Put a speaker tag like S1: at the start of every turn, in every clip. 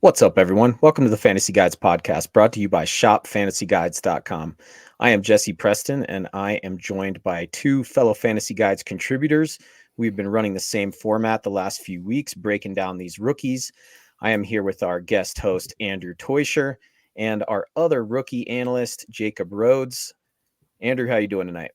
S1: What's up, everyone? Welcome to the Fantasy Guides podcast, brought to you by shopfantasyguides.com. I am Jesse Preston, and I am joined by two fellow Fantasy Guides contributors. We've been running the same format the last few weeks, breaking down these rookies. I am here with our guest host, Andrew Teuscher, and our other rookie analyst, Jacob Rhodes. Andrew, how you doing tonight?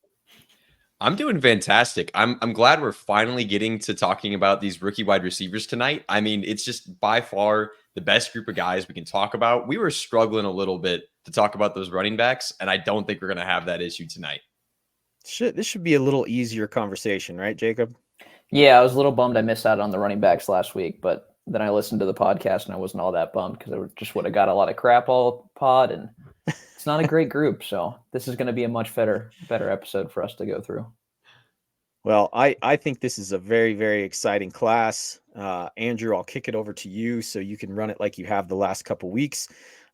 S2: I'm doing fantastic. I'm glad we're finally getting to talking about these rookie wide receivers tonight. I mean, it's just by far the best group of guys we can talk about. We were struggling a little bit to talk about those running backs, and I don't think we're going to have that issue tonight.
S1: This should be a little easier conversation, right, Jacob?
S3: Yeah, I was a little bummed I missed out on the running backs last week, but then I listened to the podcast and I wasn't all that bummed because I just would have got a lot of crap all pod, and it's not a great group. So this is going to be a much better episode for us to go through.
S1: Well, I think this is a very, very exciting class. Andrew, I'll kick it over to you so you can run it like you have the last couple weeks.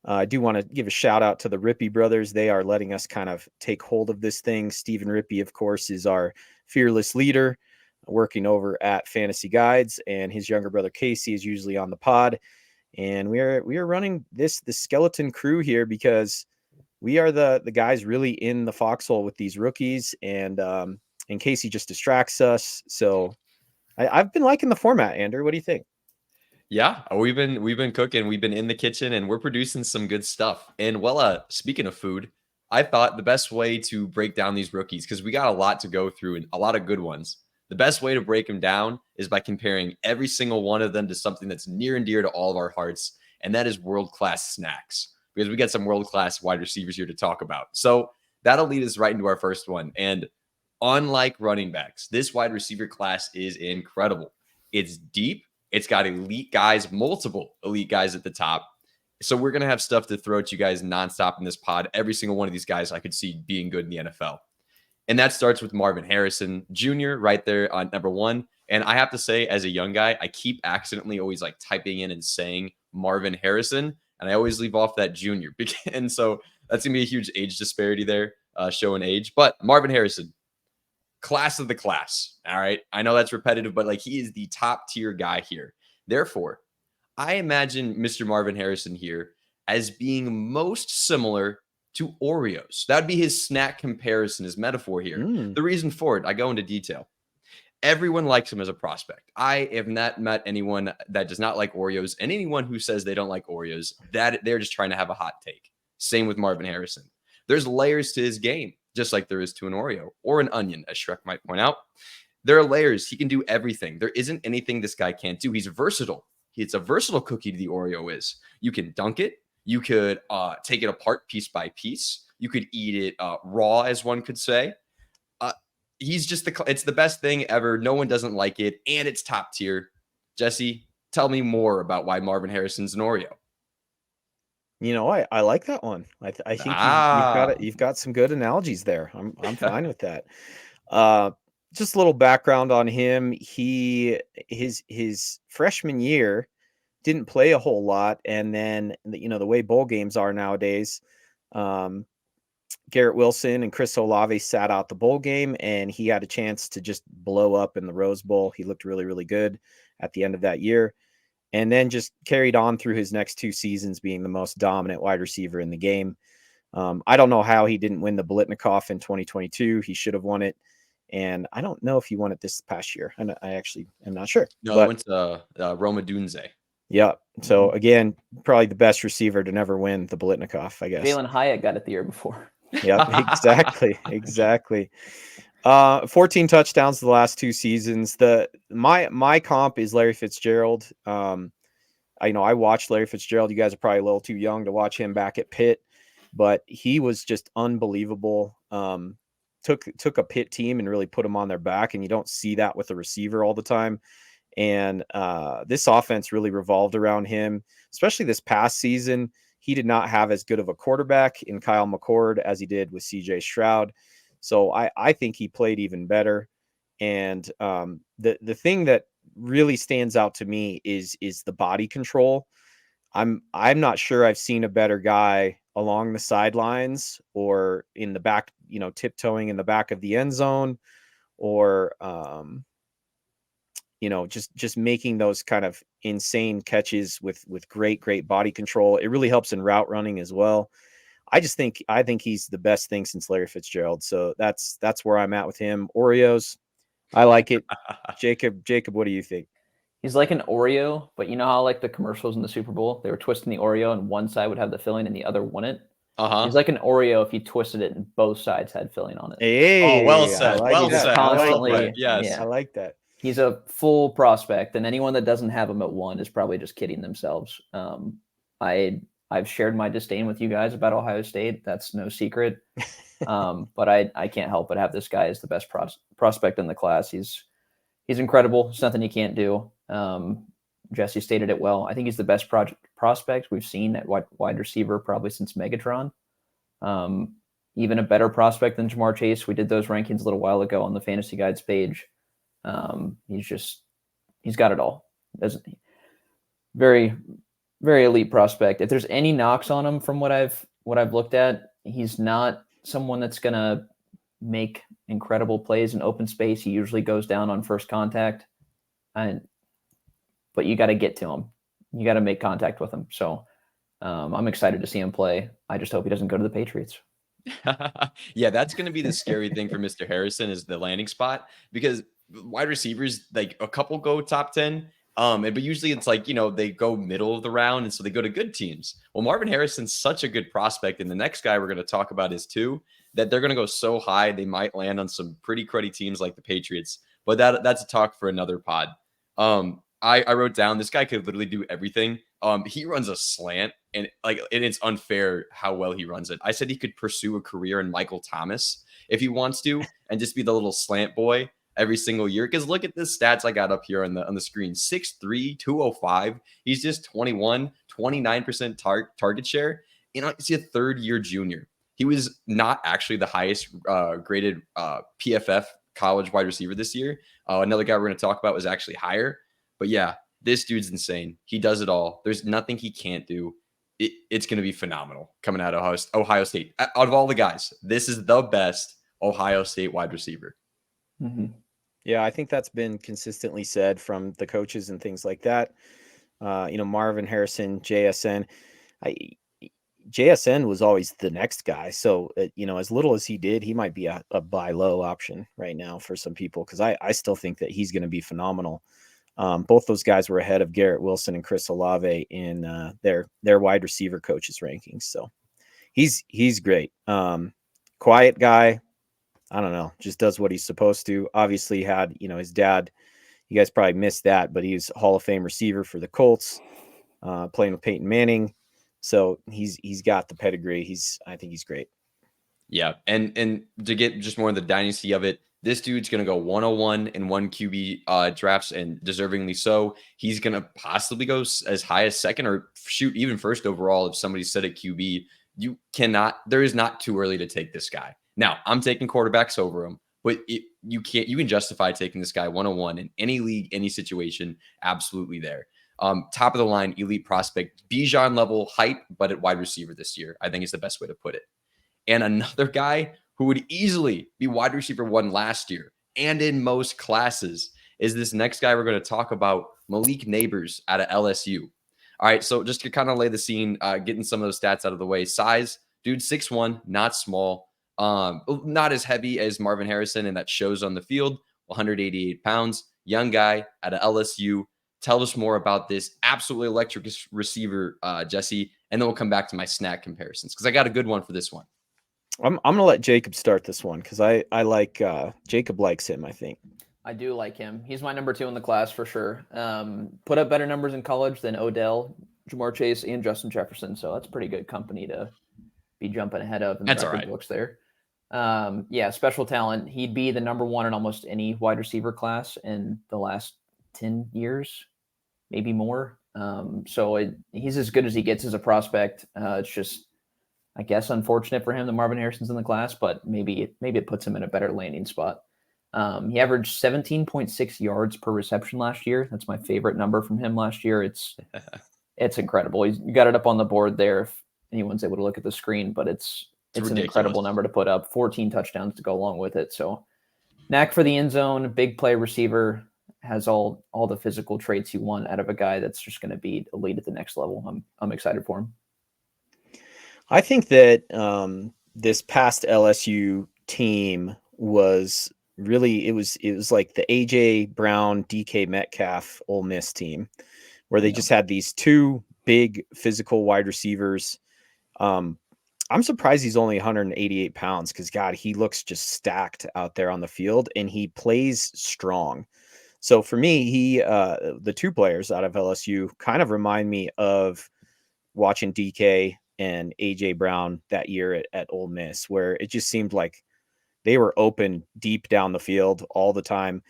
S1: I do want to give a shout out to the Rippey brothers. They are letting us kind of take hold of this thing. Stephen Rippey, of course, is our fearless leader working over at Fantasy Guides, and his younger brother Casey is usually on the pod. And we are running the skeleton crew here because we are the guys really in the foxhole with these rookies, and Casey just distracts us. So I've been liking the format. Andrew, what do you think?
S2: Yeah, we've been cooking. We've been in the kitchen, and we're producing some good stuff. And speaking of food, I thought the best way to break down these rookies, because we got a lot to go through and a lot of good ones. The best way to break them down is by comparing every single one of them to something that's near and dear to all of our hearts, and that is world-class snacks. Because we got some world-class wide receivers here to talk about. So that'll lead us right into our first one. And unlike running backs, this wide receiver class is incredible. It's deep. It's got elite guys, multiple elite guys at the top. So we're going to have stuff to throw at you guys nonstop in this pod. Every single one of these guys I could see being good in the NFL. And that starts with Marvin Harrison Jr. right there on number one. And I have to say, as a young guy, I keep accidentally always like typing in and saying Marvin Harrison, and I always leave off that junior. And so that's going to be a huge age disparity there, showing age. But Marvin Harrison, class of the class. All right. I know that's repetitive, but like he is the top tier guy here. Therefore, I imagine Mr. Marvin Harrison here as being most similar to Oreos. That'd be his snack comparison, his metaphor here. The reason for it, I go into detail. Everyone likes him as a prospect. I have not met anyone that does not like Oreos, and anyone who says they don't like Oreos, that they're just trying to have a hot take. Same with Marvin Harrison. There's layers to his game, just like there is to an Oreo or an onion, as Shrek might point out. There are layers. He can do everything. There isn't anything this guy can't do. He's versatile. It's a versatile cookie, the Oreo is. You can dunk it. You could take it apart piece by piece. You could eat it raw, as one could say. He's just it's the best thing ever. No one doesn't like it, and it's top tier. Jesse, tell me more about why Marvin Harrison's an Oreo.
S1: You know, I like that one. I think you've got some good analogies there. I'm fine with that. Just a little background on him. His freshman year didn't play a whole lot, and then the way bowl games are nowadays, Garrett Wilson and Chris Olave sat out the bowl game, and he had a chance to just blow up in the Rose Bowl. He looked really, really good at the end of that year, and then just carried on through his next two seasons being the most dominant wide receiver in the game. I don't know how he didn't win the Biletnikoff in 2022. He should have won it. And I don't know if he won it this past year. I actually am not sure.
S2: No, it went to Roma Dunze.
S1: Yeah. So, again, probably the best receiver to never win the Biletnikoff, I guess.
S3: Jalen Hyatt got it the year before.
S1: Yeah, exactly. 14 touchdowns the last two seasons. My comp is Larry Fitzgerald. I watched Larry Fitzgerald. You guys are probably a little too young to watch him back at Pitt, but he was just unbelievable. Took a Pitt team and really put them on their back, and you don't see that with a receiver all the time. And this offense really revolved around him, especially this past season. He did not have as good of a quarterback in Kyle McCord as he did with CJ Stroud. So I think he played even better. And the thing that really stands out to me is the body control. I'm not sure I've seen a better guy along the sidelines or in the back, tiptoeing in the back of the end zone, or just making those kind of insane catches with great body control. It really helps in route running as well. I think he's the best thing since Larry Fitzgerald. So that's where I'm at with him. Oreos, I like it. Jacob, what do you think?
S3: He's like an Oreo, but you know how like the commercials in the Super Bowl, they were twisting the Oreo and one side would have the filling and the other wouldn't. He's like an Oreo if you twisted it and both sides had filling on it.
S2: Oh, well
S1: Hey,
S2: said.
S1: like
S2: Well
S1: that.
S2: said.
S3: Constantly,
S2: Well put. Yes.
S3: yeah.
S1: I like that.
S3: He's a full prospect, and anyone that doesn't have him at 1 is probably just kidding themselves. I've shared my disdain with you guys about Ohio State. That's no secret. But I can't help but have this guy as the best prospect in the class. He's incredible. There's nothing he can't do. Jesse stated it well. I think he's the best prospect we've seen at wide receiver probably since Megatron. Even a better prospect than Jamar Chase. We did those rankings a little while ago on the Fantasy Guides page. He's got it all. Very, very elite prospect. If there's any knocks on him from what I've looked at, he's not someone that's gonna make incredible plays in open space. He usually goes down on first contact, but you got to get to him. You got to make contact with him. So I'm excited to see him play. I just hope he doesn't go to the Patriots.
S2: Yeah, that's going to be the scary thing for Mr. Harrison is the landing spot, because wide receivers, like a couple go top 10. But usually it's like, they go middle of the round. And so they go to good teams. Well, Marvin Harrison's such a good prospect. And the next guy we're going to talk about is too, that they're going to go so high. They might land on some pretty cruddy teams like the Patriots, but that's a talk for another pod. I wrote down, this guy could literally do everything. He runs a slant and it's unfair how well he runs it. I said he could pursue a career in Michael Thomas if he wants to, and just be the little slant boy every single year. Because look at the stats I got up here on the screen. 6'3", 205. He's just 29% target share. He's a third-year junior. He was not actually the highest graded PFF college wide receiver this year. Another guy we're going to talk about was actually higher. But yeah, this dude's insane. He does it all. There's nothing he can't do. It's going to be phenomenal coming out of Ohio State. Out of all the guys, this is the best Ohio State wide receiver.
S3: Mm-hmm.
S1: Yeah, I think that's been consistently said from the coaches and things like that. Marvin Harrison, JSN. JSN was always the next guy. So, as little as he did, he might be a buy low option right now for some people, because I still think that he's going to be phenomenal. Both those guys were ahead of Garrett Wilson and Chris Olave in their wide receiver coaches rankings. So he's great. Quiet guy. I don't know, just does what he's supposed to. Obviously had, his dad, you guys probably missed that, but he's a Hall of Fame receiver for the Colts, playing with Peyton Manning. So he's got the pedigree. I think he's great.
S2: Yeah. And to get just more of the dynasty of it, this dude's going to go 101 in 1 QB drafts, and deservingly so. He's going to possibly go as high as second, or shoot even first overall if somebody said at QB. There is not too early to take this guy. Now, I'm taking quarterbacks over him, but you can justify taking this guy 101 in any league, any situation. Absolutely there. Top of the line, elite prospect, Bijan level height, but at wide receiver this year, I think is the best way to put it. And another guy who would easily be wide receiver 1 last year and in most classes is this next guy we're going to talk about, Malik Neighbors out of LSU. All right, so just to kind of lay the scene, getting some of those stats out of the way. Size, dude, 6'1", not small. Not as heavy as Marvin Harrison, and that shows on the field. 188 pounds, young guy out of LSU. Tell us more about this absolutely electric receiver, Jesse, and then we'll come back to my snack comparisons, because I got a good one for this one.
S1: I'm gonna let Jacob start this one, because I like Jacob likes him, I think.
S3: I do like him. He's my number 2 in the class for sure. Put up better numbers in college than Odell, Jamar Chase, and Justin Jefferson. So that's pretty good company to be jumping ahead of in the record books there. Special talent. He'd be the number 1 in almost any wide receiver class in the last 10 years, maybe more. He's as good as he gets as a prospect. It's just, I guess, unfortunate for him that Marvin Harrison's in the class, but maybe it puts him in a better landing spot. He averaged 17.6 yards per reception last year. That's my favorite number from him last year. It's incredible. You got it up on the board there if anyone's able to look at the screen, but it's an incredible number to put up. 14 touchdowns to go along with it. So knack for the end zone, big play receiver, has all the physical traits you want out of a guy that's just going to be elite at the next level. I'm excited for him.
S1: I think that this past LSU team was really it was like the AJ Brown, DK Metcalf Ole Miss team, where they just had these two big physical wide receivers. I'm surprised he's only 188 pounds because, God, he looks just stacked out there on the field, and he plays strong. So for me, the two players out of LSU kind of remind me of watching DK and AJ Brown that year at Ole Miss, where it just seemed like they were open deep down the field all the time.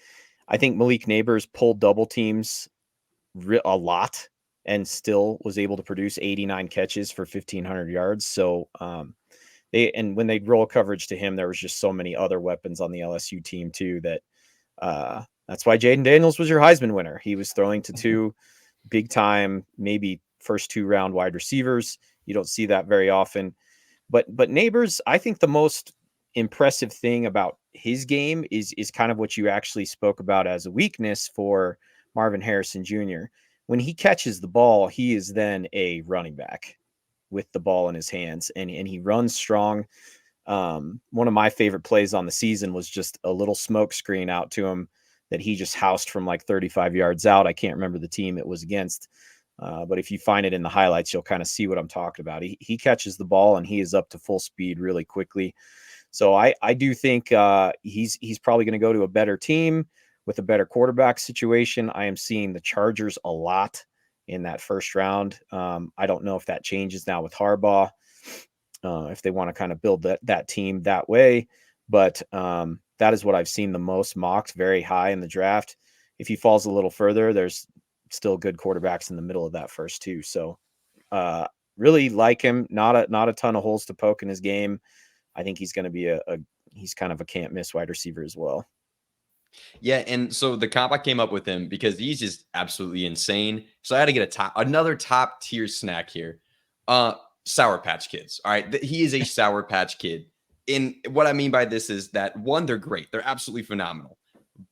S1: I think Malik Neighbors pulled double teams a lot and still was able to produce 89 catches for 1,500 yards. So when they roll coverage to him, there was just so many other weapons on the LSU team too that that's why Jaden Daniels was your Heisman winner. He was throwing to two big time, maybe first 2-round wide receivers. You don't see that very often. But Neighbors, I think the most impressive thing about his game is kind of what you actually spoke about as a weakness for Marvin Harrison Jr. When he catches the ball, he is then a running back with the ball in his hands, and he runs strong. One of my favorite plays on the season was just a little smoke screen out to him that he just housed from like 35 yards out. I can't remember the team it was against, but if you find it in the highlights, you'll kind of see what I'm talking about. He catches the ball and he is up to full speed really quickly. So I do think he's probably going to go to a better team with a better quarterback situation. I am seeing the Chargers a lot in that first round. I don't know if that changes now with Harbaugh, if they want to kind of build that team that way. But that is what I've seen the most mocked very high in the draft. If he falls a little further, there's still good quarterbacks in the middle of that first two. So really like him. Not a ton of holes to poke in his game. I think he's going to be he's kind of a can't miss wide receiver as well.
S2: Yeah, and so the comp I came up with him because he's just absolutely insane. So I had to get another top tier snack here. Sour Patch Kids. All right, he is a Sour Patch Kid. And what I mean by this is that one, they're great. They're absolutely phenomenal.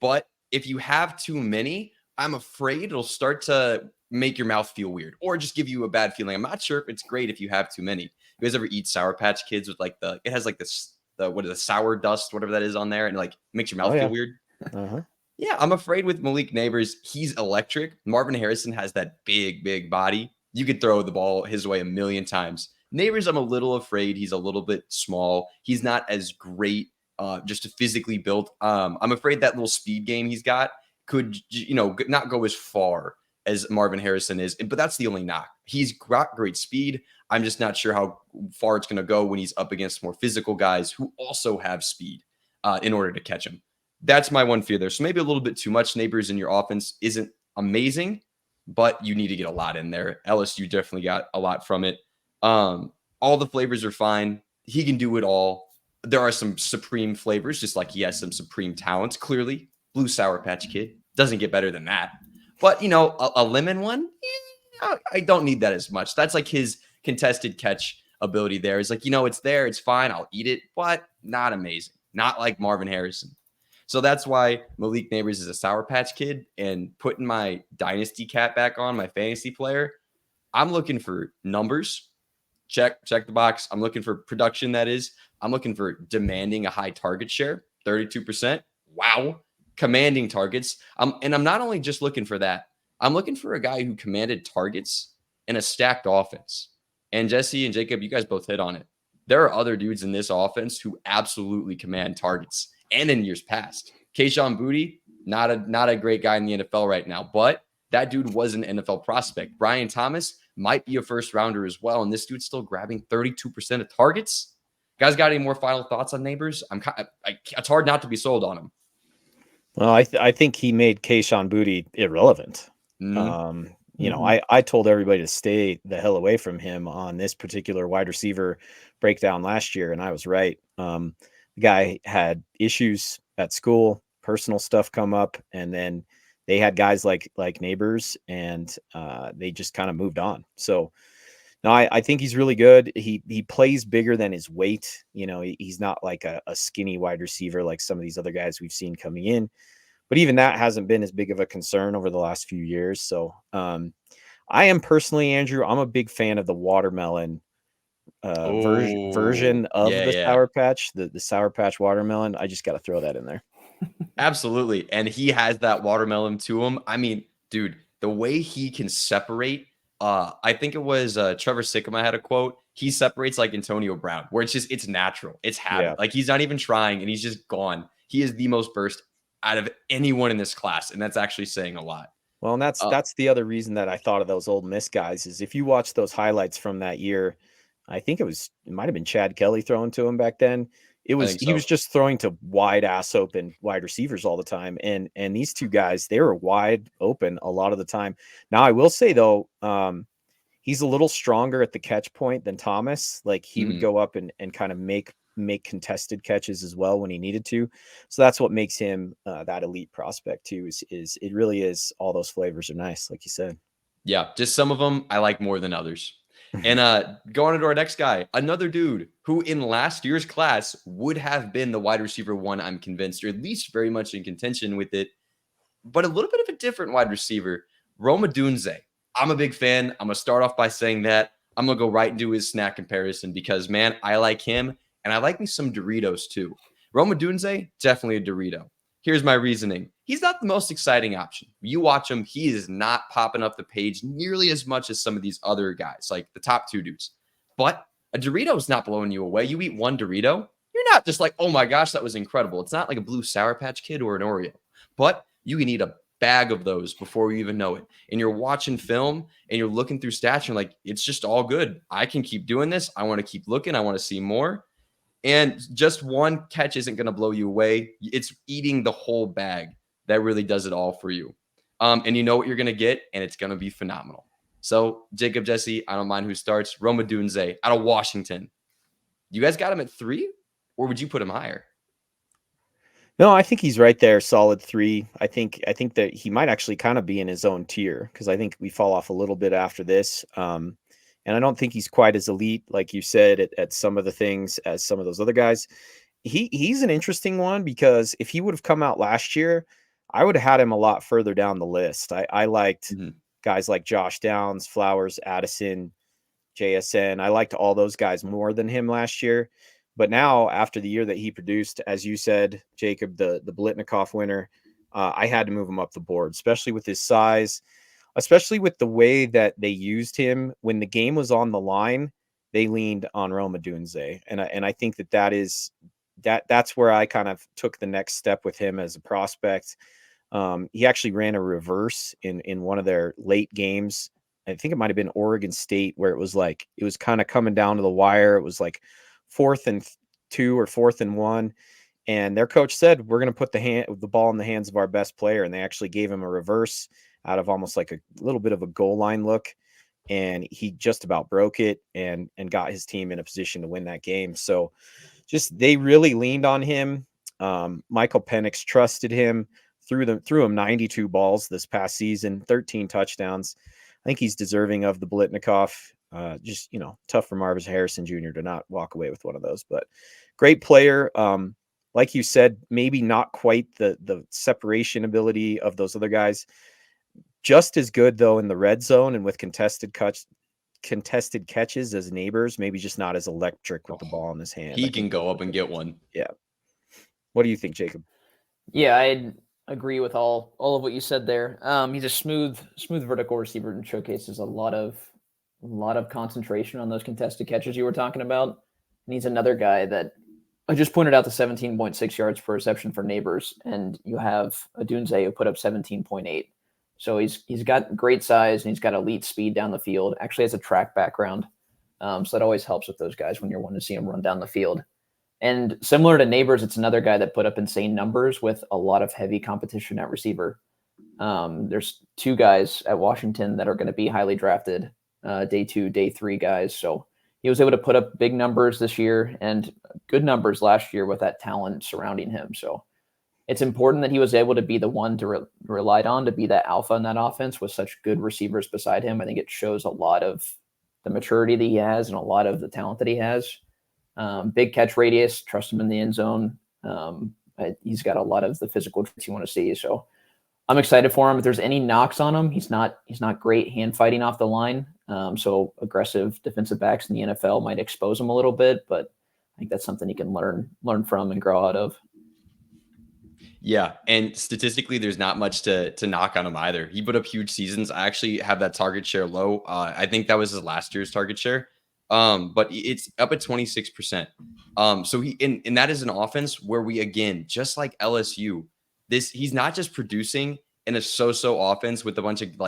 S2: But if you have too many, I'm afraid it'll start to make your mouth feel weird or just give you a bad feeling. I'm not sure if it's great if you have too many. You guys ever eat Sour Patch Kids with like it has like this, what is the sour dust, whatever that is on there, and like makes your mouth feel weird?
S1: Uh-huh.
S2: Yeah, I'm afraid with Malik Neighbors, he's electric. Marvin Harrison has that big body. You could throw the ball his way a million times. Neighbors, I'm a little afraid he's a little bit small. He's not as great just to physically built. I'm afraid that little speed game he's got could, not go as far as Marvin Harrison is. But that's the only knock. He's got great speed. I'm just not sure how far it's going to go when he's up against more physical guys who also have speed in order to catch him. That's my one fear there. So maybe a little bit too much Neighbors in your offense isn't amazing, but you need to get a lot in there. LSU definitely got a lot from it. All the flavors are fine. He can do it all. There are some supreme flavors, just like he has some supreme talents. Clearly, Blue Sour Patch Kid doesn't get better than that. But, a lemon one, I don't need that as much. That's like his contested catch ability there. It's like, it's there. It's fine. I'll eat it, but not amazing. Not like Marvin Harrison. So that's why Malik Neighbors is a Sour Patch Kid, and putting my dynasty cap back on, my fantasy player, I'm looking for numbers. Check the box. I'm looking for production, that is. I'm looking for demanding a high target share, 32%. Wow. Commanding targets. And I'm not only just looking for that. I'm looking for a guy who commanded targets in a stacked offense. And Jesse and Jacob, you guys both hit on it. There are other dudes in this offense who absolutely command targets. And in years past, Kayshon Boutte, not a great guy in the NFL right now, but that dude was an NFL prospect. Brian Thomas might be a first rounder as well, and this dude's still grabbing 32% of targets. Guys, got any more final thoughts on Neighbors? It's hard not to be sold on him.
S1: Well, I think he made Kayshon Boutte irrelevant. I told everybody to stay the hell away from him on this particular wide receiver breakdown last year, and I was right. The guy had issues at school, personal stuff come up, and then they had guys like Neighbors, and they just kind of moved on. So no, I think he's really good. He plays bigger than his weight. He's not like a skinny wide receiver like some of these other guys we've seen coming in, but even that hasn't been as big of a concern over the last few years. So I am personally, Andrew, I'm a big fan of the watermelon
S2: Oh,
S1: version of
S2: yeah,
S1: the
S2: yeah.
S1: Sour Patch, the Sour Patch watermelon. I just got to throw that in there.
S2: Absolutely. And he has that watermelon to him. I mean, dude, the way he can separate, I think it was Trevor Sikkema had a quote. He separates like Antonio Brown, where it's natural. It's
S1: Yeah.
S2: habit. Like he's not even trying and he's just gone. He is the most burst out of anyone in this class. And that's actually saying a lot.
S1: Well, and
S2: Uh,
S1: that's the other reason that I thought of those Old Miss guys is if you watch those highlights from that year, I think it might have been Chad Kelly throwing to him back then.
S2: I think
S1: He was
S2: so.
S1: just throwing to wide ass open wide receivers all the time. And these two guys, they were wide open a lot of the time. Now I will say though, he's a little stronger at the catch point than Thomas. Like he would
S2: Mhm.
S1: go up and kind of make contested catches as well when he needed to. So that's what makes him that elite prospect too. Is it really is all those flavors are nice, like you said.
S2: Yeah, just some of them I like more than others. And going into our next guy, another dude who in last year's class would have been the wide receiver one, I'm convinced, or at least very much in contention with it, but a little bit of a different wide receiver, Roma Dunze. I'm a big fan. I'm going to start off by saying that. I'm going to go right into his snack comparison because, man, I like him, and I like me some Doritos too. Roma Dunze, definitely a Dorito. Here's my reasoning. He's not the most exciting option. You watch him, he is not popping up the page nearly as much as some of these other guys, like the top two dudes. But a Dorito is not blowing you away. You eat one Dorito, you're not just like, oh my gosh, that was incredible. It's not like a blue Sour Patch Kid or an Oreo. But you can eat a bag of those before you even know it. And you're watching film and you're looking through stats and you're like, it's just all good. I can keep doing this. I want to keep looking. I want to see more. And just one catch isn't going to blow you away. It's eating the whole bag that really does it all for you. And you know what you're going to get, and it's going to be phenomenal. So, Jacob, Jesse, I don't mind who starts. Roma Dunze out of Washington. You guys got him at 3, or would you put him higher?
S1: No, I think he's right there, solid 3. I think that he might actually kind of be in his own tier because I think we fall off a little bit after this. And I don't think he's quite as elite, like you said, at some of the things as some of those other guys. He's an interesting one because if he would have come out last year, I would have had him a lot further down the list. I liked
S2: Mhm.
S1: guys like Josh Downs, Flowers, Addison, JSN. I liked all those guys more than him last year. But now, after the year that he produced, as you said, Jacob, the Blitnikoff winner, I had to move him up the board, especially with his size, especially with the way that they used him when the game was on the line. They leaned on Roma Dunze, and I think that's where I kind of took the next step with him as a prospect. He actually ran a reverse in one of their late games. I think it might have been Oregon State, where it was kind of coming down to the wire. It was like 4th and 2 or 4th and 1, and their coach said, "We're going to put the ball in the hands of our best player," and they actually gave him a reverse out of almost like a little bit of a goal line look, and he just about broke it and got his team in a position to win that game. So, just they really leaned on him. Michael Penix trusted him, threw him 92 balls this past season, 13 touchdowns. I think he's deserving of the Blitnikoff. Just tough for Marvin Harrison Jr. to not walk away with one of those, but great player. Like you said, maybe not quite the separation ability of those other guys. Just as good though in the red zone and with contested catches as Neighbors. Maybe just not as electric with the ball in his hand.
S2: He
S1: I think
S2: can go up and get one.
S1: Yeah. What do you think, Jacob?
S3: Yeah, I agree with all of what you said there. He's a smooth vertical receiver and showcases a lot of concentration on those contested catches you were talking about. And he's another guy that I just pointed out the 17.6 yards per reception for Neighbors, and you have a Dunze who put up 17.8. So he's got great size and he's got elite speed down the field. Actually has a track background, so that always helps with those guys when you're wanting to see them run down the field. And similar to Neighbors, it's another guy that put up insane numbers with a lot of heavy competition at receiver. There's 2 guys at Washington that are going to be highly drafted, day 2, day 3 guys. So he was able to put up big numbers this year and good numbers last year with that talent surrounding him. So it's important that he was able to be the one to relied on to be that alpha in that offense with such good receivers beside him. I think it shows a lot of the maturity that he has and a lot of the talent that he has. Big catch radius, trust him in the end zone. He's got a lot of the physical traits you want to see. So I'm excited for him. If there's any knocks on him, he's not great hand fighting off the line. So aggressive defensive backs in the NFL might expose him a little bit, but I think that's something he can learn from and grow out of.
S2: Yeah, and statistically, there's not much to knock on him either. He put up huge seasons. I actually have that target share low. I think that was his last year's target share, but it's up at 26%. So and that is an offense where we, again, just like LSU, he's not just producing in a so-so offense with a bunch of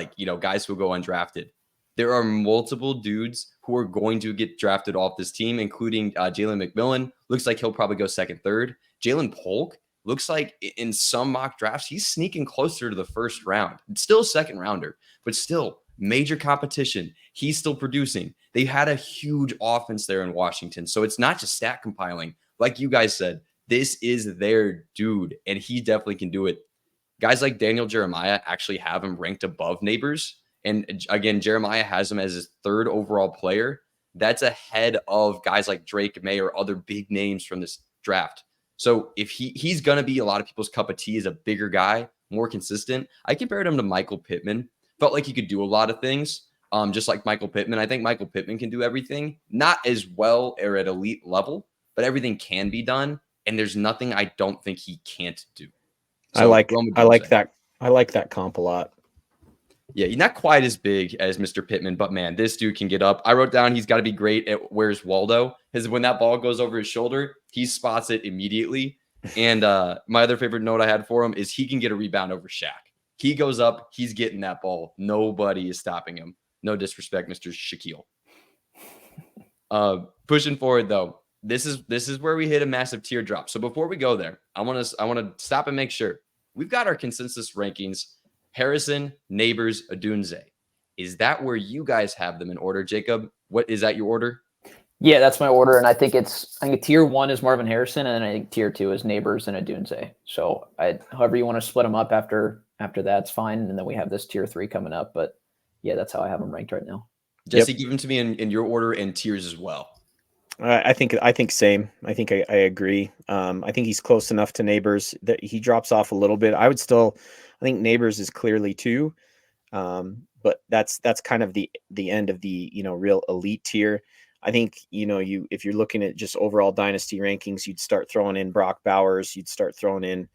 S2: guys who go undrafted. There are multiple dudes who are going to get drafted off this team, including Jalen McMillan. Looks like he'll probably go second, third. Jalen Polk looks like in some mock drafts, he's sneaking closer to the first round. It's still a second rounder, but still major competition. He's still producing. They had a huge offense there in Washington. So it's not just stat compiling. Like you guys said, this is their dude, and he definitely can do it. Guys like Daniel Jeremiah actually have him ranked above Neighbors. And again, Jeremiah has him as his third overall player. That's ahead of guys like Drake May or other big names from this draft. So if he's going to be a lot of people's cup of tea as a bigger guy, more consistent. I compared him to Michael Pittman. Felt like he could do a lot of things, just like Michael Pittman. I think Michael Pittman can do everything, not as well or at elite level, but everything can be done. And there's nothing I don't think he can't do. So
S1: I like that comp a lot.
S2: Yeah, he's not quite as big as Mr. Pittman, but man, this dude can get up. I wrote down he's got to be great at Where's Waldo. When that ball goes over his shoulder, he spots it immediately. And my other favorite note I had for him is he can get a rebound over Shaq. He goes up, he's getting that ball. Nobody is stopping him. No disrespect, Mr. Shaquille. Pushing forward though, this is where we hit a massive teardrop. So before we go there, I want to stop and make sure we've got our consensus rankings. Harrison, Neighbors, Odunze. Is that where you guys have them in order, Jacob? What is that your order?
S3: Yeah, that's my order, and I think tier 1 is Marvin Harrison, and then I think tier 2 is Neighbors and Odunze. So however you want to split them up after that's fine, and then we have this tier 3 coming up. But yeah, that's how I have them ranked right now.
S2: Jesse, give them to me in your order and tiers as well.
S1: I think same. I think I agree. I think he's close enough to Neighbors that he drops off a little bit. I think Neighbors is clearly 2, but that's kind of the end of the real elite tier. I think if you're looking at just overall dynasty rankings, you'd start throwing in Brock Bowers, you'd start throwing in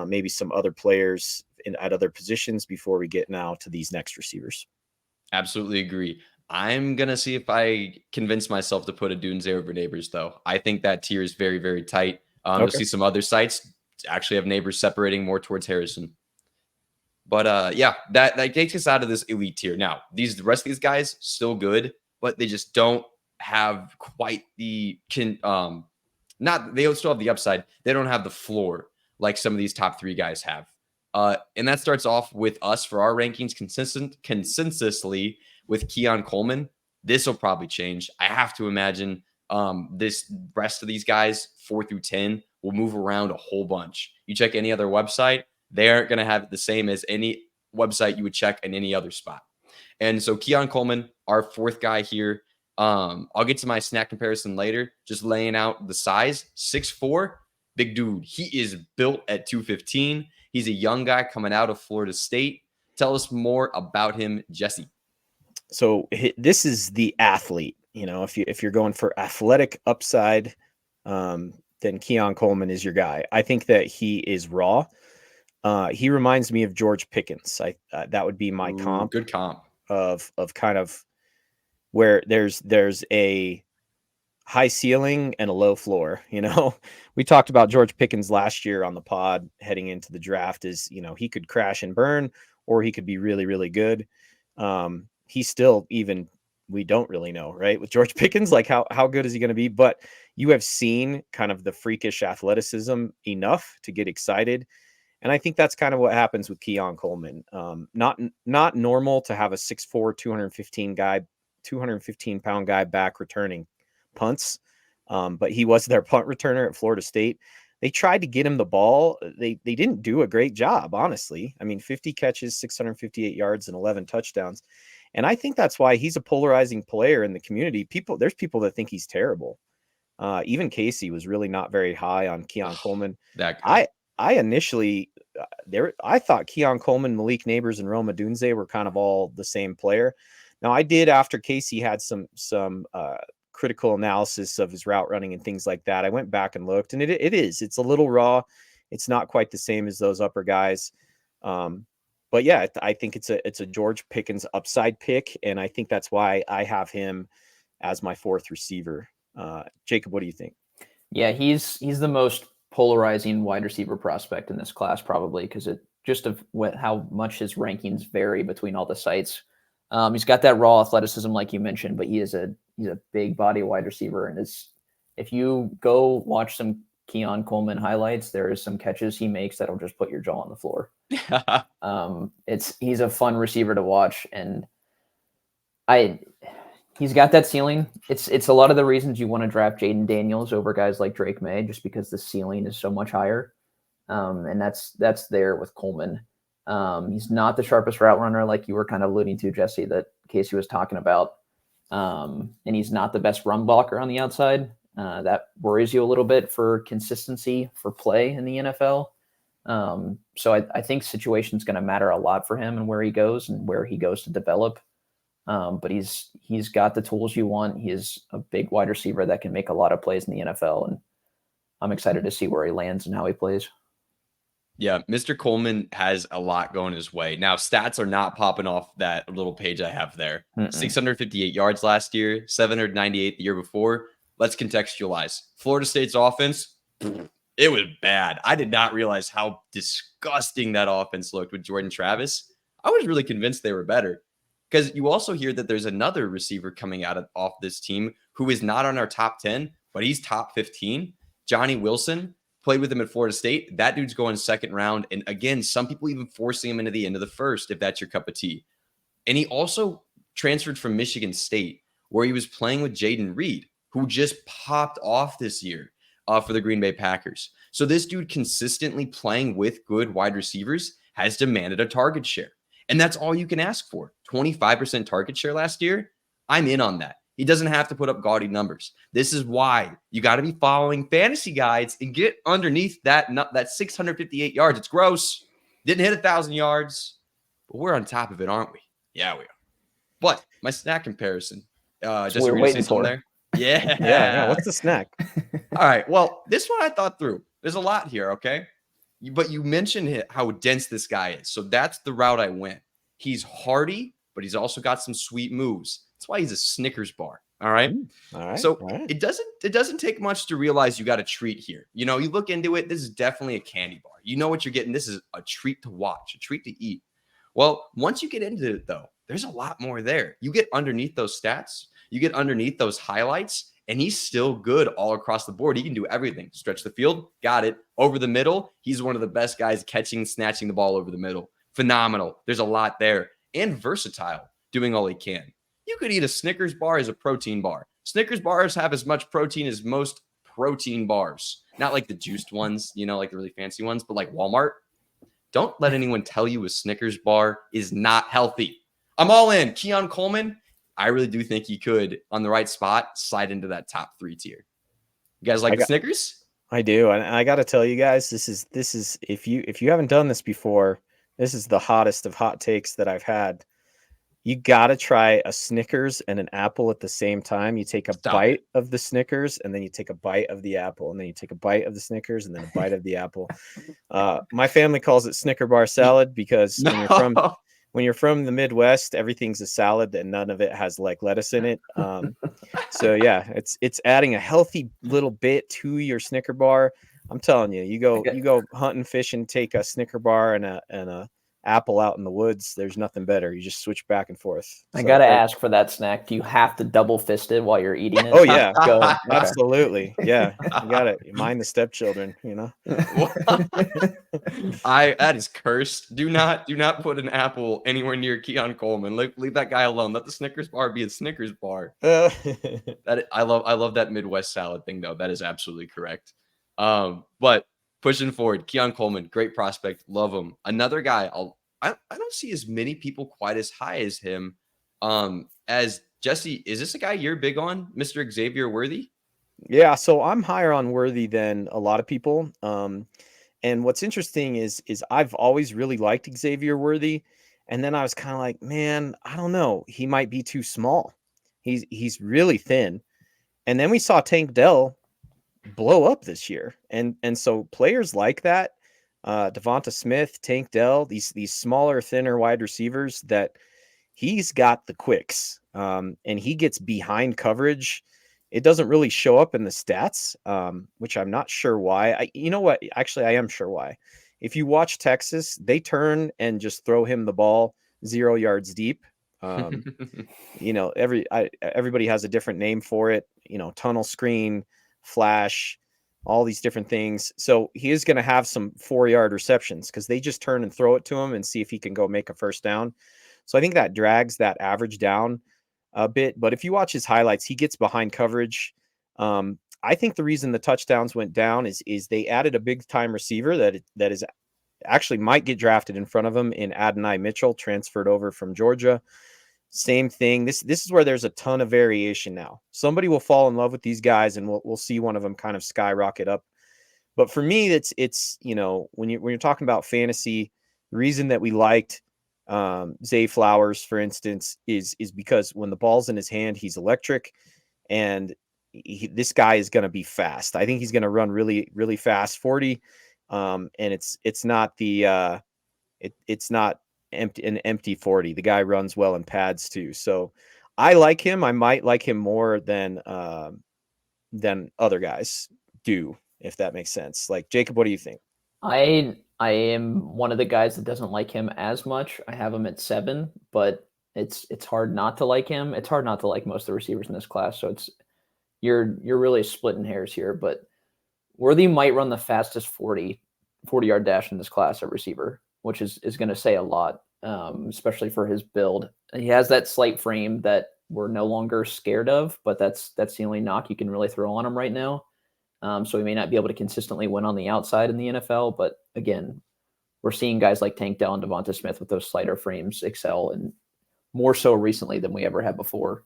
S1: maybe some other players at other positions before we get now to these next receivers.
S2: Absolutely agree. I'm going to see if I convince myself to put Odunze over Neighbors, though. I think that tier is very, very tight. You'll see some other sites actually have Neighbors separating more towards Harrison. But yeah, that takes us out of this elite tier. Now, the rest of these guys, still good, but they just don't have quite the they still have the upside. They don't have the floor like some of these top 3 guys have. And that starts off with us for our rankings consensusly with Keon Coleman. This will probably change. I have to imagine this rest of these guys, 4 through 10, will move around a whole bunch. You check any other website, they aren't going to have it the same as any website you would check in any other spot. And so Keon Coleman, our 4th guy here. I'll get to my snack comparison later. Just laying out the size, 6'4", big dude. He is built at 215. He's a young guy coming out of Florida State. Tell us more about him, Jesse.
S1: So this is the athlete. If you're going for athletic upside, then Keon Coleman is your guy. I think that he is raw. He reminds me of George Pickens. That would be my comp.
S2: Good comp
S1: of kind of where there's a high ceiling and a low floor. We talked about George Pickens last year on the pod heading into the draft. Is he could crash and burn, or he could be really, really good. He's still we don't really know, right? With George Pickens, like how good is he going to be? But you have seen kind of the freakish athleticism enough to get excited. And I think that's kind of what happens with Keon Coleman. Not normal to have a 6'4", 215-pound guy back returning punts. But he was their punt returner at Florida State. They tried to get him the ball. They didn't do a great job, honestly. I mean, 50 catches, 658 yards, and 11 touchdowns. And I think that's why he's a polarizing player in the community. There's people that think he's terrible. Even Casey was really not very high on Keon Coleman.
S2: That good.
S1: I initially I thought Keon Coleman, Malik Neighbors, and Roma Dunze were kind of all the same player. Now I did, after Casey had some critical analysis of his route running and things like that, I went back and looked, and it's a little raw. It's not quite the same as those upper guys. But yeah, I think it's a George Pickens upside pick, and I think that's why I have him as my fourth receiver. Jacob, what do you think?
S3: Yeah, he's the most polarizing wide receiver prospect in this class, probably, because it just of how much his rankings vary between all the sites. He's got that raw athleticism, like you mentioned, but he's a big body wide receiver, and if you go watch some Keon Coleman highlights, there is some catches he makes that'll just put your jaw on the floor. He's a fun receiver to watch, and he's got that ceiling. It's a lot of the reasons you want to draft Jaden Daniels over guys like Drake May, just because the ceiling is so much higher. And that's there with Coleman. He's not the sharpest route runner, like you were kind of alluding to, Jesse, that Casey was talking about. And he's not the best run blocker on the outside. That worries you a little bit for consistency for play in the NFL. So I think situation's going to matter a lot for him and where he goes to develop. But he's got the tools you want. He is a big wide receiver that can make a lot of plays in the NFL, and I'm excited to see where he lands and how he plays.
S2: Yeah, Mr. Coleman has a lot going his way. Now, stats are not popping off that little page I have there. 658 yards last year, 798 the year before. Let's contextualize. Florida State's offense, it was bad. I did not realize how disgusting that offense looked with Jordan Travis. I was really convinced they were better, because you also hear that there's another receiver coming off this team who is not on our top 10, but he's top 15. Johnny Wilson. Played with him at Florida State. That dude's going second round. And again, some people even forcing him into the end of the first, if that's your cup of tea. And he also transferred from Michigan State, where he was playing with Jaden Reed, who just popped off this year for the Green Bay Packers. So this dude consistently playing with good wide receivers has demanded a target share. And that's all you can ask for. 25% target share last year. I'm in on that. He doesn't have to put up gaudy numbers. This is why you got to be following fantasy guides and get underneath that 658 yards. It's gross. Didn't hit 1,000 yards, but we're on top of it, aren't we? Yeah, we are. But my snack comparison. Just
S3: we're waiting
S2: for
S3: there.
S2: Yeah.
S1: Yeah. What's the snack?
S2: All right. Well, this one I thought through. There's a lot here, okay? But you mentioned how dense this guy is. So that's the route I went. He's hardy, but he's also got some sweet moves. That's why he's a Snickers bar. All right.
S1: All right.
S2: So it doesn't take much to realize you got a treat here. You know, you look into it. This is definitely a candy bar. You know what you're getting. This is a treat to watch, a treat to eat. Well, once you get into it, though, there's a lot more there. You get underneath those stats, you get underneath those highlights, and he's still good all across the board. He can do everything. Stretch the field, got it. Over the middle, he's one of the best guys catching, snatching the ball over the middle. Phenomenal. There's a lot there. And versatile, doing all he can. You could eat a Snickers bar as a protein bar. Snickers bars have as much protein as most protein bars. Not like the juiced ones, you know, like the really fancy ones, but like Walmart. Don't let anyone tell you a Snickers bar is not healthy. I'm all in. Keon Coleman, I really do think he could, on the right spot, slide into that top 3 tier. You guys like the Snickers?
S1: I do. And I got to tell you guys, this is if you haven't done this before, this is the hottest of hot takes that I've had. You got to try a Snickers and an apple at the same time. You take a bite of the Snickers, and then you take a bite of the apple, and then you take a bite of the Snickers, and then a bite of the apple. My family calls it Snicker bar salad because when you're from the Midwest, everything's a salad and none of it has like lettuce in it. So yeah, it's adding a healthy little bit to your Snicker bar. I'm telling you, you go hunting, fishing, take a Snicker bar and a apple out in the woods. There's nothing better. You just switch back and forth.
S3: I gotta ask for that snack. Do you have to double fist it while you're eating it?
S1: Oh yeah,
S3: Go.
S1: Absolutely. Yeah, you got it. Mind the stepchildren. You know.
S2: That is cursed. Do not put an apple anywhere near Keon Coleman. Leave that guy alone. Let the Snickers bar be a Snickers bar. I love that Midwest salad thing though. That is absolutely correct. But pushing forward, Keon Coleman, great prospect, love him. Another guy, I don't see as many people quite as high as him. As Jesse, is this a guy you're big on, Mr. Xavier Worthy?
S1: Yeah, so I'm higher on Worthy than a lot of people. And what's interesting is I've always really liked Xavier Worthy, and then I was kind of like, man, I don't know, he might be too small. He's really thin. And then we saw Tank Dell blow up this year, and so players like that, Devonta Smith, Tank Dell, these smaller, thinner wide receivers that he's got the quicks, and he gets behind coverage. It doesn't really show up in the stats, which I'm not sure why. You know what? Actually, I am sure why. If you watch Texas, they turn and just throw him the ball 0 yards deep. Um, everybody has a different name for it. Tunnel screen, flash, all these different things. So he is going to have some 4 yard receptions because they just turn and throw it to him and see if he can go make a first down. So I think that drags that average down a bit. But if you watch his highlights, he gets behind coverage. I think the reason the touchdowns went down is they added a big time receiver that is actually might get drafted in front of him in Adonai Mitchell, transferred over from Georgia. Same thing. This is where there's a ton of variation now. Somebody will fall in love with these guys, and we'll see one of them kind of skyrocket up. But for me, it's when you're talking about fantasy, the reason that we liked Zay Flowers, for instance, is because when the ball's in his hand, he's electric, and this guy is going to be fast. I think he's going to run really, really fast 40, and it's not it's not an empty 40. The guy runs well in pads too. So I like him. I might like him more than other guys do, if that makes sense. Like, Jacob, what do you think?
S3: I am one of the guys that doesn't like him as much. I have him at 7, but it's hard not to like him. It's hard not to like most of the receivers in this class. So you're really splitting hairs here, but Worthy might run the fastest 40-yard dash in this class at receiver, which is going to say a lot, especially for his build. He has that slight frame that we're no longer scared of, but that's the only knock you can really throw on him right now. So he may not be able to consistently win on the outside in the NFL, but again, we're seeing guys like Tank Dell and Devonta Smith with those slighter frames excel, and more so recently than we ever had before.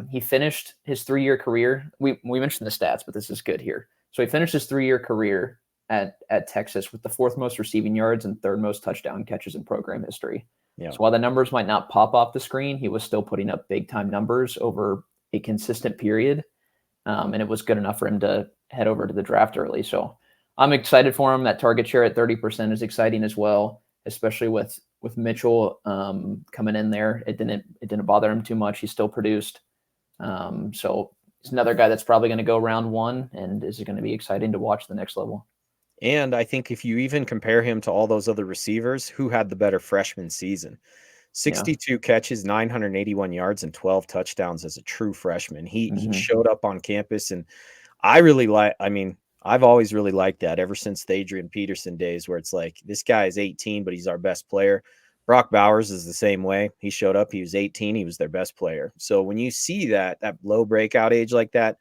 S3: He finished his 3-year career. We mentioned the stats, but this is good here. So he finished his 3-year career at Texas with the 4th most receiving yards and 3rd most touchdown catches in program history.
S1: Yeah.
S3: So while the numbers might not pop off the screen, he was still putting up big time numbers over a consistent period. And it was good enough for him to head over to the draft early. So I'm excited for him. That target share at 30% is exciting as well, especially with Mitchell coming in there. It didn't bother him too much. He still produced. So he's another guy that's probably going to go round 1 and is going to be exciting to watch the next level.
S1: And I think if you even compare him to all those other receivers, who had the better freshman season? 62 catches, 981 yards, and 12 touchdowns as a true freshman. He showed up on campus, and I mean, I've always really liked that ever since the Adrian Peterson days, where it's like, this guy is 18, but he's our best player. Brock Bowers is the same way. He showed up, he was 18, he was their best player. So when you see that low breakout age like that,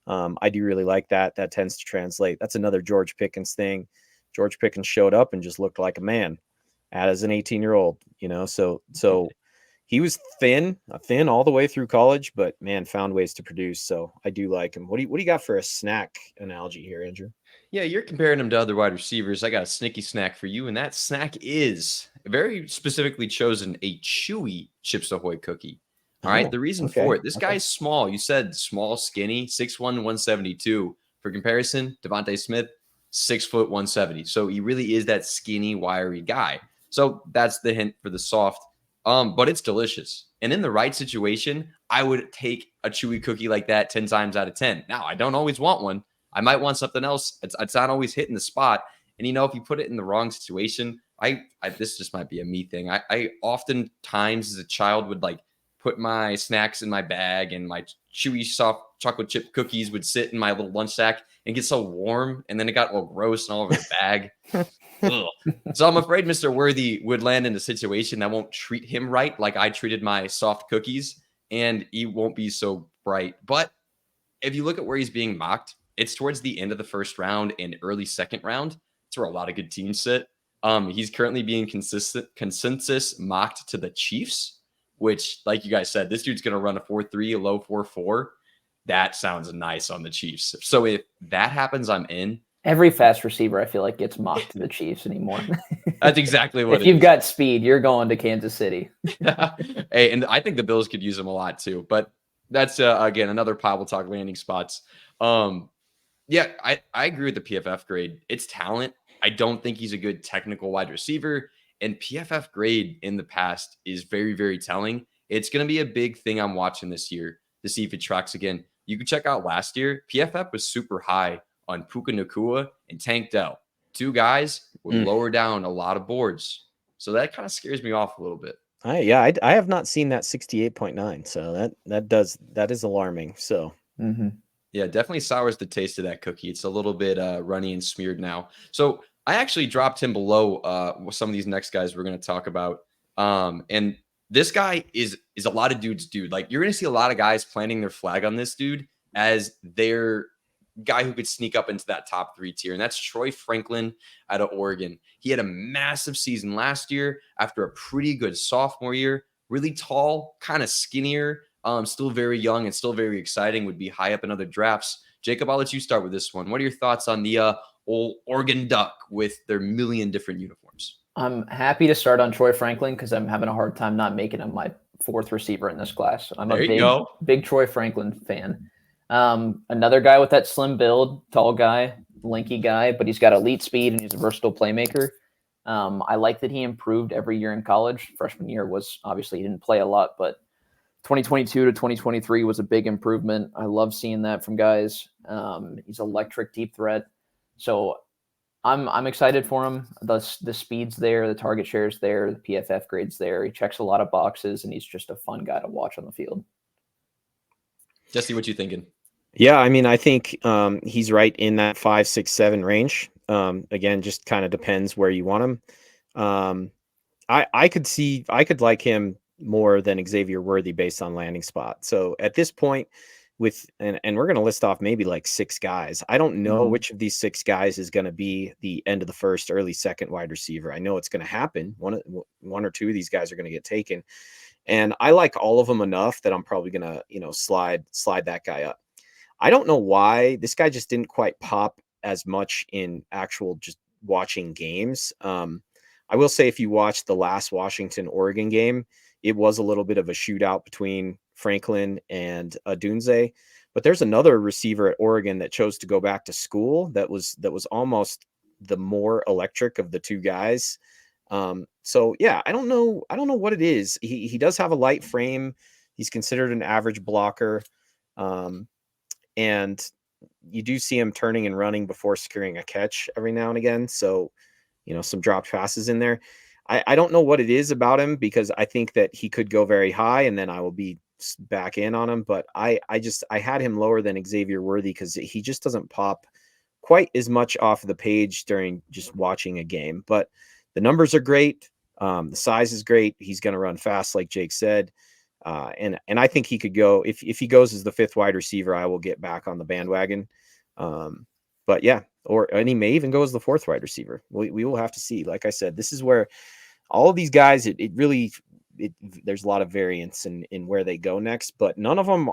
S1: I do really like that. That tends to translate. That's another George Pickens thing. George Pickens showed up and just looked like a man as an 18-year-old, so he was thin all the way through college, but man, found ways to produce. So I do like him. What do you got for a snack analogy here, Andrew?
S2: Yeah, you're comparing him to other wide receivers. I got a snicky snack for you, and that snack is very specifically chosen a chewy Chips Ahoy cookie. All right. The reason for it, this guy's small. You said small, skinny, 6'1", 172. For comparison, Devontae Smith, 6 foot 170. So he really is that skinny, wiry guy. So that's the hint for the soft. But it's delicious. And in the right situation, I would take a chewy cookie like that 10 times out of 10. Now, I don't always want one. I might want something else. It's not always hitting the spot. And, if you put it in the wrong situation, this just might be a me thing. I oftentimes as a child would put my snacks in my bag, and my chewy soft chocolate chip cookies would sit in my little lunch sack and get so warm. And then it got all gross and all over the bag. So I'm afraid Mr. Worthy would land in a situation that won't treat him right, like I treated my soft cookies, and he won't be so bright. But if you look at where he's being mocked, it's towards the end of the first round and early second round. It's where a lot of good teams sit. He's currently being consensus mocked to the Chiefs, which, like you guys said, this dude's going to run a 4.3, a low 4.4. That sounds nice on the Chiefs. So if that happens, I'm in.
S3: Every fast receiver, I feel like, gets mocked to the Chiefs anymore.
S2: That's exactly what
S3: if you've got speed, you're going to Kansas City.
S2: Hey, and I think the Bills could use him a lot too. But that's again another pod. We'll talk landing spots. Yeah, I agree with the PFF grade. It's talent. I don't think he's a good technical wide receiver. And PFF grade in the past is very, very telling. It's going to be a big thing I'm watching this year to see if it tracks again. You can check out last year. PFF was super high on Puka Nakua and Tank Dell. Two guys would lower down a lot of boards. So that kind of scares me off a little bit.
S1: I have not seen that 68.9. So that is alarming. So
S2: yeah, definitely sours the taste of that cookie. It's a little bit runny and smeared now. So I actually dropped him below some of these next guys we're going to talk about. And this guy is a lot of dudes' dude. Like, you're going to see a lot of guys planting their flag on this dude as their guy who could sneak up into that top 3 tier. And that's Troy Franklin out of Oregon. He had a massive season last year after a pretty good sophomore year. Really tall, kind of skinnier, still very young and still very exciting, would be high up in other drafts. Jacob, I'll let you start with this one. What are your thoughts on the old Oregon Duck with their million different uniforms?
S3: I'm happy to start on Troy Franklin because I'm having a hard time not making him my 4th receiver in this class. I'm a big Troy Franklin fan. Another guy with that slim build, tall guy, lanky guy, but he's got elite speed and he's a versatile playmaker. I like that he improved every year in college. Freshman year was obviously he didn't play a lot, but 2022 to 2023 was a big improvement. I love seeing that from guys. He's electric deep threat. So I'm excited for him. The speed's there, the target share's there, the PFF grade's there. He checks a lot of boxes, and he's just a fun guy to watch on the field.
S2: Jesse, what you thinking?
S1: Yeah, I mean, I think he's right in that 5, 6, 7 range. Again, just kind of depends where you want him. I could like him more than Xavier Worthy based on landing spot. So at this point, and we're going to list off maybe like 6 guys. I don't know which of these 6 guys is going to be the end of the first, early second wide receiver. I know it's going to happen. One or two of these guys are going to get taken, and I like all of them enough that I'm probably going to slide that guy up. I don't know why this guy just didn't quite pop as much in actual just watching games. I will say if you watched the last Washington-Oregon game, it was a little bit of a shootout between Franklin and Dunze, but there's another receiver at Oregon that chose to go back to school that was almost the more electric of the 2 guys. So yeah, I don't know what it is. He does have a light frame. He's considered an average blocker. And you do see him turning and running before securing a catch every now and again. So, some dropped passes in there. I don't know what it is about him, because I think that he could go very high and then I will be back in on him. But I had him lower than Xavier Worthy because he just doesn't pop quite as much off the page during just watching a game. But the numbers are great. The size is great. He's going to run fast, like Jake said. And I think he could go, if he goes as the 5th wide receiver, I will get back on the bandwagon. But yeah, and he may even go as the 4th wide receiver. We will have to see. Like I said, this is where all of these guys, it really there's a lot of variance in where they go next, but none of them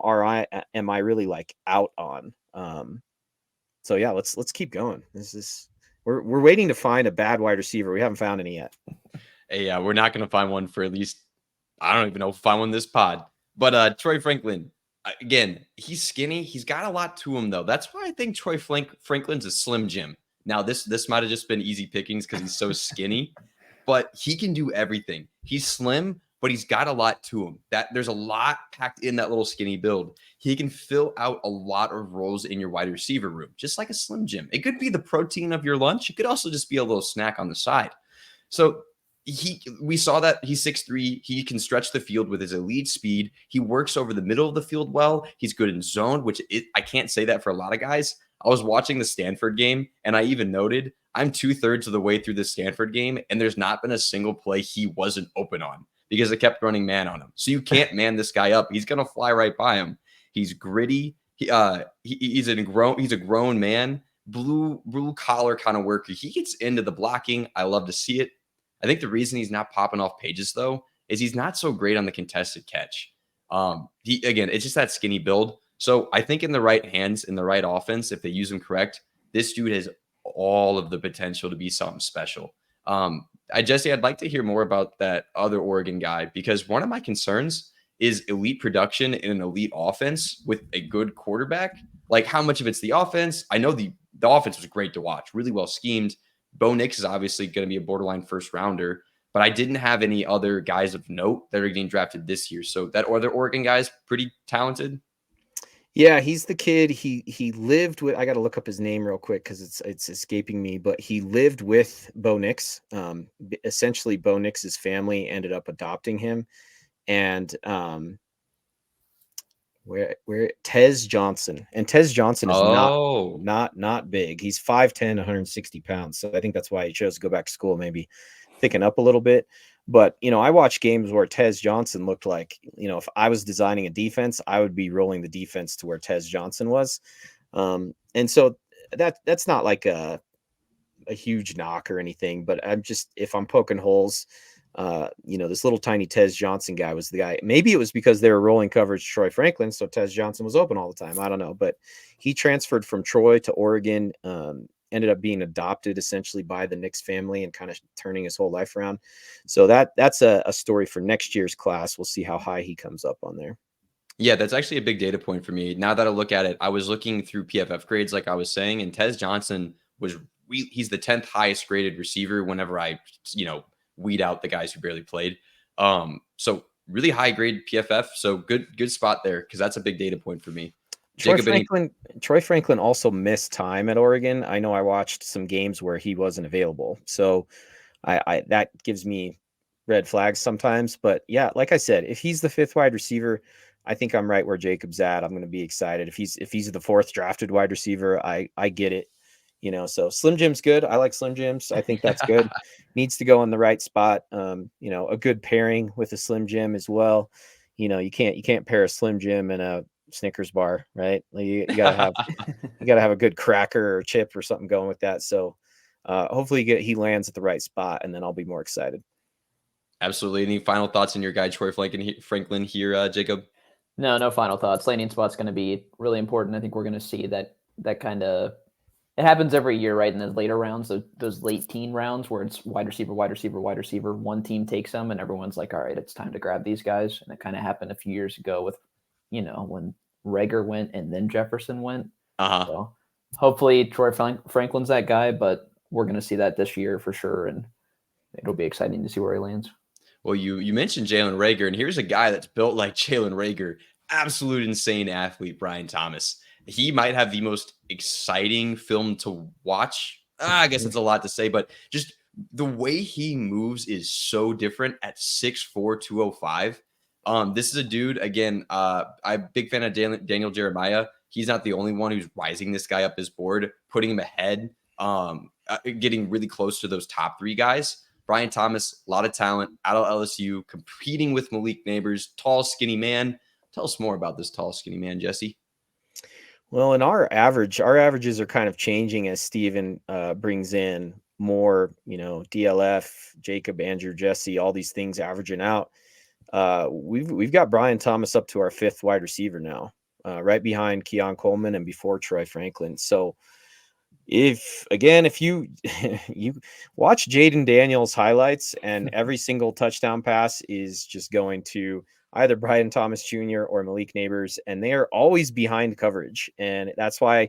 S1: am I really like out on. So yeah, let's keep going. We're waiting to find a bad wide receiver. We haven't found any yet.
S2: Hey, yeah, we're not going to find one for at least, I don't even know if find one this pod. But Troy Franklin, again, he's skinny. He's got a lot to him, though. That's why I think Troy Franklin's a slim Jim. Now, this might have just been easy pickings because he's so skinny, but he can do everything. He's slim, but he's got a lot to him. There's a lot packed in that little skinny build. He can fill out a lot of roles in your wide receiver room, just like a slim Jim. It could be the protein of your lunch. It could also just be a little snack on the side. So we saw that he's 6'3". He can stretch the field with his elite speed. He works over the middle of the field well. He's good in zone, I can't say that for a lot of guys. I was watching the Stanford game, and I even noted I'm 2/3 of the way through the Stanford game, and there's not been a single play he wasn't open on because I kept running man on him. So you can't man this guy up. He's going to fly right by him. He's gritty. He's a grown man, blue collar kind of worker. He gets into the blocking. I love to see it. I think the reason he's not popping off pages, though, is he's not so great on the contested catch. It's just that skinny build. So I think in the right hands, in the right offense, if they use him correct, this dude has all of the potential to be something special. Jesse, I'd like to hear more about that other Oregon guy, because one of my concerns is elite production in an elite offense with a good quarterback. Like, how much of it's the offense? I know the offense was great to watch, really well schemed. Bo Nix is obviously going to be a borderline first rounder, but I didn't have any other guys of note that are getting drafted this year. So that other Oregon guy is pretty talented.
S1: Yeah, he's the kid. He lived with. I got to look up his name real quick because it's escaping me. But he lived with Bo Nix. Essentially, Bo Nix's family ended up adopting him, and where Tez Johnson, and Tez Johnson is not big. He's 5'10", 160 pounds. So I think that's why he chose to go back to school, maybe thicken up a little bit. But, I watched games where Tez Johnson looked like, if I was designing a defense, I would be rolling the defense to where Tez Johnson was. And so that's not like a huge knock or anything, but if I'm poking holes, this little tiny Tez Johnson guy was the guy. Maybe it was because they were rolling coverage Troy Franklin, so Tez Johnson was open all the time. I don't know, but he transferred from Troy to Oregon, ended up being adopted essentially by the Nix family and kind of turning his whole life around. So that's a story for next year's class. We'll see how high he comes up on there.
S2: Yeah, that's actually a big data point for me. Now that I look at it, I was looking through PFF grades, like I was saying, and Tez Johnson he's the 10th highest graded receiver whenever I, weed out the guys who barely played. So really high grade PFF. So good spot there, because that's a big data point for me.
S1: Troy Franklin also missed time at Oregon. I know I watched some games where he wasn't available. So I that gives me red flags sometimes. But yeah, like I said, if he's the 5th wide receiver, I think I'm right where Jacob's at. I'm going to be excited. If he's the 4th drafted wide receiver, I get it. So Slim Jim's good. I like Slim Jims. I think that's good. Needs to go in the right spot. A good pairing with a Slim Jim as well. You can't pair a Slim Jim and a Snickers bar, right? Like you gotta have a good cracker or chip or something going with that. So hopefully he lands at the right spot, and then I'll be more excited.
S2: Absolutely. Any final thoughts on your guy Troy Franklin here, Jacob?
S3: No final thoughts. Landing spot's going to be really important. I think we're going to see that kind of. It happens every year, right? In the later rounds, those late teen rounds where it's wide receiver. One team takes them, and everyone's like, all right, it's time to grab these guys. And it kind of happened a few years ago with, when Rager went and then Jefferson went. So hopefully Troy Franklin's that guy, but we're going to see that this year for sure. And it'll be exciting to see where he lands.
S2: Well, you mentioned Jalen Rager, and here's a guy that's built like Jalen Rager. Absolute insane athlete, Brian Thomas. He might have the most exciting film to watch. I guess it's a lot to say, but just the way he moves is so different at 6'4", 205. This is a dude, again, I'm a big fan of Daniel Jeremiah. He's not the only one who's rising this guy up his board, putting him ahead, getting really close to those top 3 guys. Brian Thomas, a lot of talent out of LSU, competing with Malik Neighbors, tall, skinny man. Tell us more about this tall, skinny man, Jesse.
S1: Well, in our averages are kind of changing as Steven brings in more, DLF, Jacob, Andrew, Jesse, all these things averaging out. We've got Brian Thomas up to our 5th wide receiver now, right behind Keon Coleman and before Troy Franklin. So if you you watch Jaden Daniels highlights, and every single touchdown pass is just going to either Brian Thomas Jr. or Malik Neighbors, and they are always behind coverage. And that's why,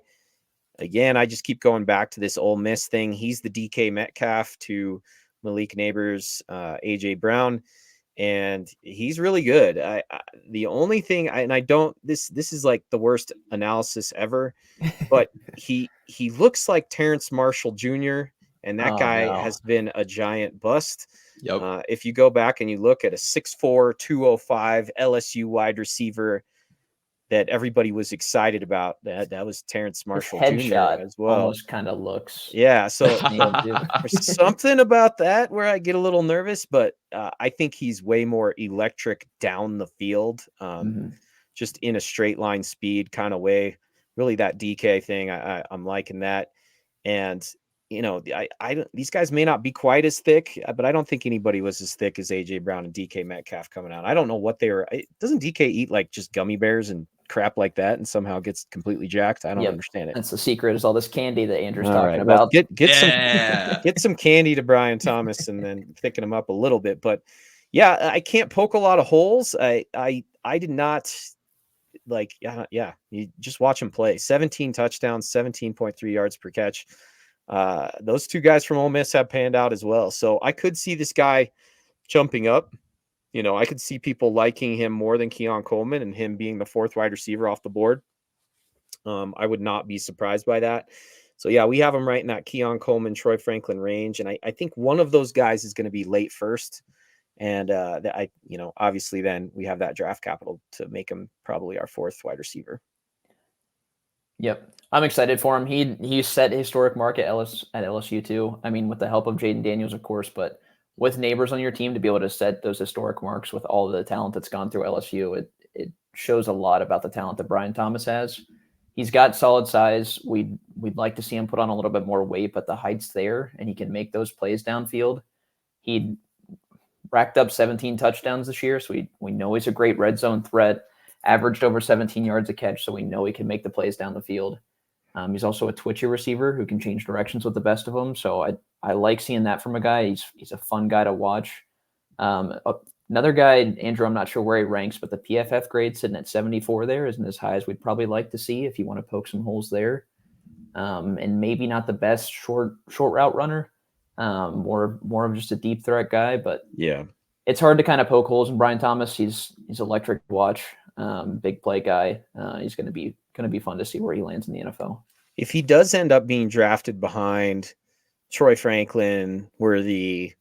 S1: again, I just keep going back to this Ole Miss thing. He's the DK Metcalf to Malik Neighbors, AJ Brown, and he's really good. The only thing, this is like the worst analysis ever, but he looks like Terrence Marshall Jr., and that guy has been a giant bust.
S2: Yep.
S1: If you go back and you look at a 6'4", 205 LSU wide receiver that everybody was excited about, that was Terrence Marshall Jr. as well.
S3: Almost kind of looks.
S1: Yeah, so there's something about that where I get a little nervous, but I think he's way more electric down the field, just in a straight line speed kind of way. Really, that DK thing, I'm liking that. And these guys may not be quite as thick, but I don't think anybody was as thick as AJ Brown and DK Metcalf coming out. I don't know what they were. Doesn't DK eat like just gummy bears and crap like that and somehow gets completely jacked. I don't
S3: Yep.
S1: understand it.
S3: That's the secret, is all this candy that Andrew's
S1: All
S3: talking
S1: right, well,
S3: about.
S1: get some candy to Brian Thomas and then thicken him up a little bit. But yeah, I can't poke a lot of holes. I did not like. Yeah. You just watch him play. 17 touchdowns, 17.3 yards per catch. Those two guys from Ole Miss have panned out as well. So I could see this guy jumping up. You know, I could see people liking him more than Keon Coleman and him being the fourth wide receiver off the board. I would not be surprised by that. So yeah, we have him right in that Keon Coleman, Troy Franklin range. And I think one of those guys is going to be late first. And obviously then we have that draft capital to make him probably our fourth wide receiver.
S3: Yep. I'm excited for him. He set a historic mark at LSU too. I mean, with the help of Jaden Daniels, of course, but with Neighbors on your team to be able to set those historic marks with all of the talent that's gone through LSU, it shows a lot about the talent that Brian Thomas has. He's got solid size. We'd like to see him put on a little bit more weight, but the height's there, and he can make those plays downfield. He racked up 17 touchdowns this year, so we know he's a great red zone threat. Averaged over 17 yards a catch, so we know he can make the plays down the field. He's also a twitchy receiver who can change directions with the best of them. So I like seeing that from a guy. He's a fun guy to watch. Another guy, Andrew, I'm not sure where he ranks, but the PFF grade sitting at 74 there isn't as high as we'd probably like to see if you want to poke some holes there. And maybe not the best short route runner, more of just a deep threat guy. But
S1: yeah,
S3: it's hard to kind of poke holes in Brian Thomas. He's electric to watch. Big play guy. He's going to be fun to see where he lands in the NFL.
S1: If he does end up being drafted behind Troy Franklin, Worthy,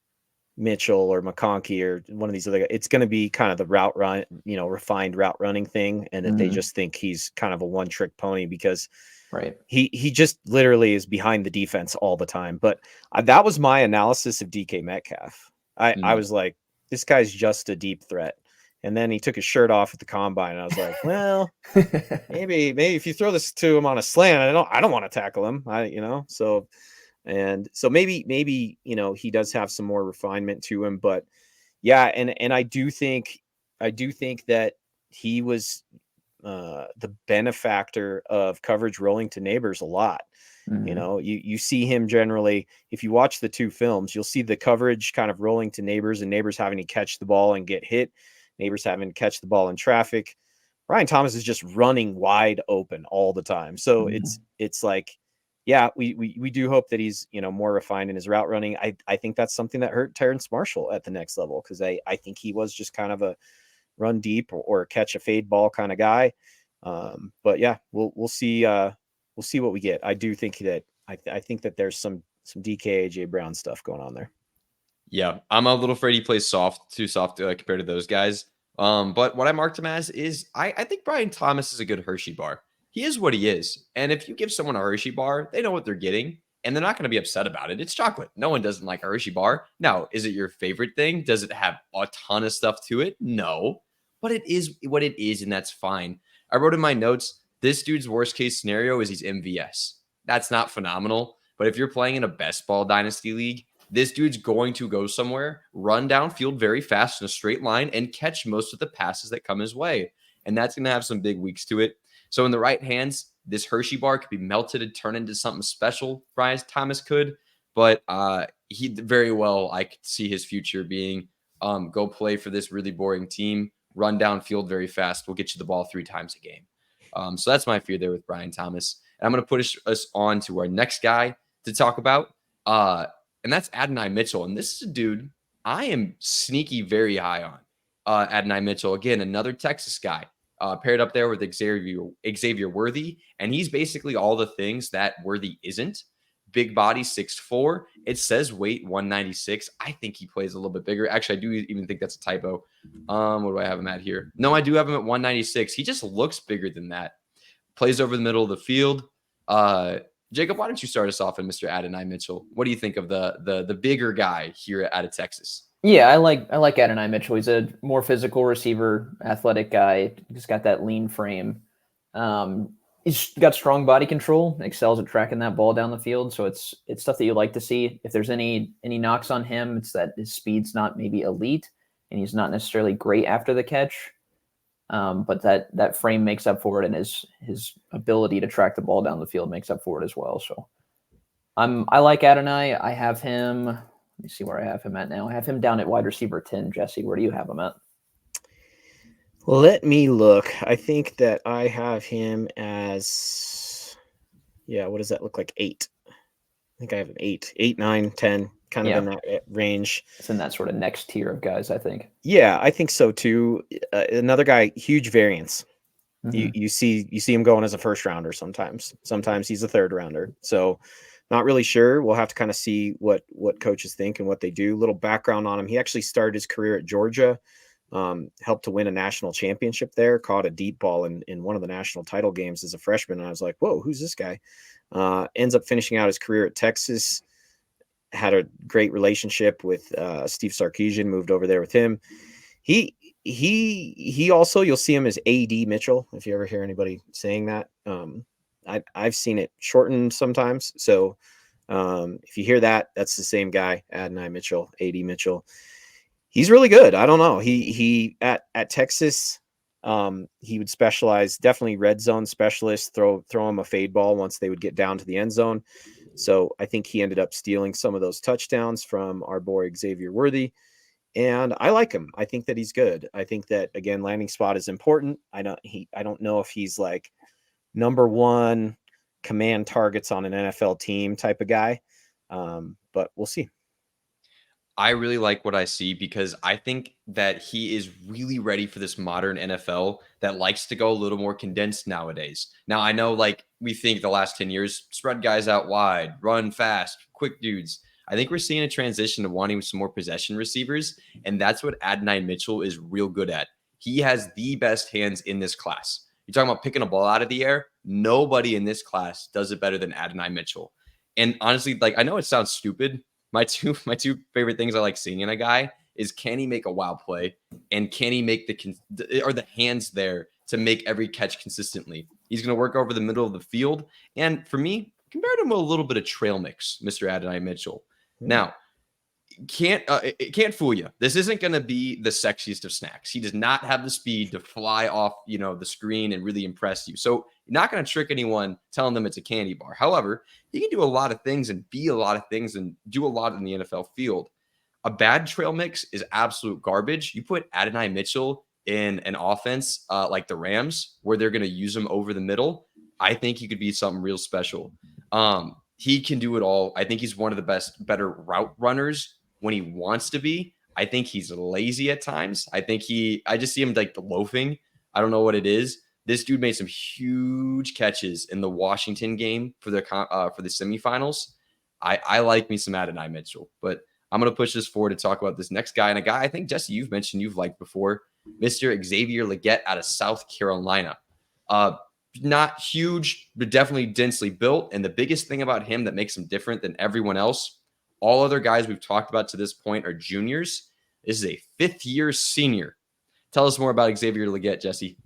S1: Mitchell, or McConkey, or one of these other guys, it's going to be kind of the route run, refined route running thing, and that they just think he's kind of a one-trick pony because
S3: right,
S1: he just literally is behind the defense all the time. But that was my analysis of DK Metcalf. I was like, this guy's just a deep threat. And then he took his shirt off at the combine, and I was like, well, maybe if you throw this to him on a slant, I don't want to tackle him. So maybe he does have some more refinement to him, but yeah, and I do think that he was the benefactor of coverage rolling to Neighbors a lot.
S3: Mm-hmm.
S1: You see him generally, if you watch the two films, you'll see the coverage kind of rolling to Neighbors and Neighbors having to catch the ball and get hit. Neighbors having to catch the ball in traffic. Brian Thomas is just running wide open all the time. So it's like, yeah, we do hope that he's, more refined in his route running. I think that's something that hurt Terrence Marshall at the next level, because I think he was just kind of a run deep or catch a fade ball kind of guy. But yeah, we'll see what we get. I do think that I think that there's some DK AJ Brown stuff going on there.
S2: Yeah, I'm a little afraid he plays too soft compared to those guys. But what I marked him as is I think Brian Thomas is a good Hershey bar. He is what he is. And if you give someone a Hershey bar, they know what they're getting, and they're not going to be upset about it. It's chocolate. No one doesn't like a Hershey bar. Now, is it your favorite thing? Does it have a ton of stuff to it? No, but it is what it is, and that's fine. I wrote in my notes, this dude's worst case scenario is he's MVS. That's not phenomenal, but if you're playing in a best ball dynasty league, this dude's going to go somewhere, run downfield very fast in a straight line, and catch most of the passes that come his way. And that's going to have some big weeks to it. So in the right hands, this Hershey bar could be melted and turn into something special. Brian Thomas could, but he very well, I could see his future being go play for this really boring team, run downfield very fast. We'll get you the ball 3 times a game. So that's my fear there with Brian Thomas. And I'm going to push us on to our next guy to talk about. And that's Adonai Mitchell. And this is a dude I am sneaky very high on. Adonai Mitchell, again, another Texas guy, paired up there with Xavier Worthy. And he's basically all the things that Worthy isn't. Big body, 6'4". It says weight 196. I think he plays a little bit bigger. Actually, I do even think that's a typo. What do I have him at here? No, I do have him at 196. He just looks bigger than that. Plays over the middle of the field. Jacob, why don't you start us off in Mr. Adonai Mitchell? What do you think of the bigger guy here out of Texas?
S3: Yeah, I like Adonai Mitchell. He's a more physical receiver, athletic guy. He's got that lean frame. He's got strong body control, excels at tracking that ball down the field. So it's stuff that you like to see. If there's any knocks on him, it's that his speed's not maybe elite, and he's not necessarily great after the catch. But that frame makes up for it, and his ability to track the ball down the field makes up for it as well. So I like Adonai. I have him. Let me see where I have him at now. I have him down at wide receiver 10. Jesse, where do you have him at?
S1: Let me look. I think that I have him as, what does that look like? 8. I think I have an 8, 9, 10, kind of in that range.
S3: It's in that sort of next tier of guys, I think.
S1: Yeah, I think so too. Another guy, huge variance.
S3: Mm-hmm.
S1: You see him going as a first rounder sometimes. Sometimes he's a third rounder. So not really sure. We'll have to kind of see what coaches think and what they do. Little background on him. He actually started his career at Georgia, helped to win a national championship there, caught a deep ball in one of the national title games as a freshman. And I was like, whoa, who's this guy? Ends up finishing out his career at Texas, had a great relationship with Steve Sarkisian, moved over there with him. He also, you'll see him as AD Mitchell, if you ever hear anybody saying that. I've seen it shortened sometimes. So if you hear that, that's the same guy, Adonai Mitchell, AD Mitchell. He's really good. I don't know. He at Texas, he would specialize, definitely red zone specialist, throw him a fade ball once they would get down to the end zone. So I think he ended up stealing some of those touchdowns from our boy Xavier Worthy. And I like him. I think that he's good. I think that, again, landing spot is important. I don't know if he's like number one command targets on an NFL team type of guy. But we'll see.
S2: I really like what I see because I think that he is really ready for this modern NFL that likes to go a little more condensed nowadays. Now, I know like we think the last 10 years, spread guys out wide, run fast, quick dudes. I think we're seeing a transition to wanting some more possession receivers, and that's what Adonai Mitchell is real good at. He has the best hands in this class. You're talking about picking a ball out of the air. Nobody in this class does it better than Adonai Mitchell. And honestly, like I know it sounds stupid. My two favorite things I like seeing in a guy is can he make a wow play and can he make the hands there to make every catch consistently. He's going to work over the middle of the field. And for me, compared him to a little bit of trail mix, Mr. Adonai Mitchell. Now, it can't fool you. This isn't going to be the sexiest of snacks. He does not have the speed to fly off, the screen and really impress you. So you're not going to trick anyone telling them it's a candy bar. However, he can do a lot of things and be a lot of things and do a lot in the NFL field. A bad trail mix is absolute garbage. You put Adonai Mitchell in an offense like the Rams, where they're going to use him over the middle. I think he could be something real special. He can do it all. I think he's one of the better route runners when he wants to be. I think he's lazy at times. I just see him like loafing. I don't know what it is. This dude made some huge catches in the Washington game for the semifinals. I like me some Adonai Mitchell, but I'm going to push this forward to talk about this next guy, and a guy I think, Jesse, you've mentioned you've liked before, Mr. Xavier Legette out of South Carolina. Not huge, but definitely densely built. And the biggest thing about him that makes him different than everyone else, all other guys we've talked about to this point are juniors. This is a fifth-year senior. Tell us more about Xavier Legette, Jesse.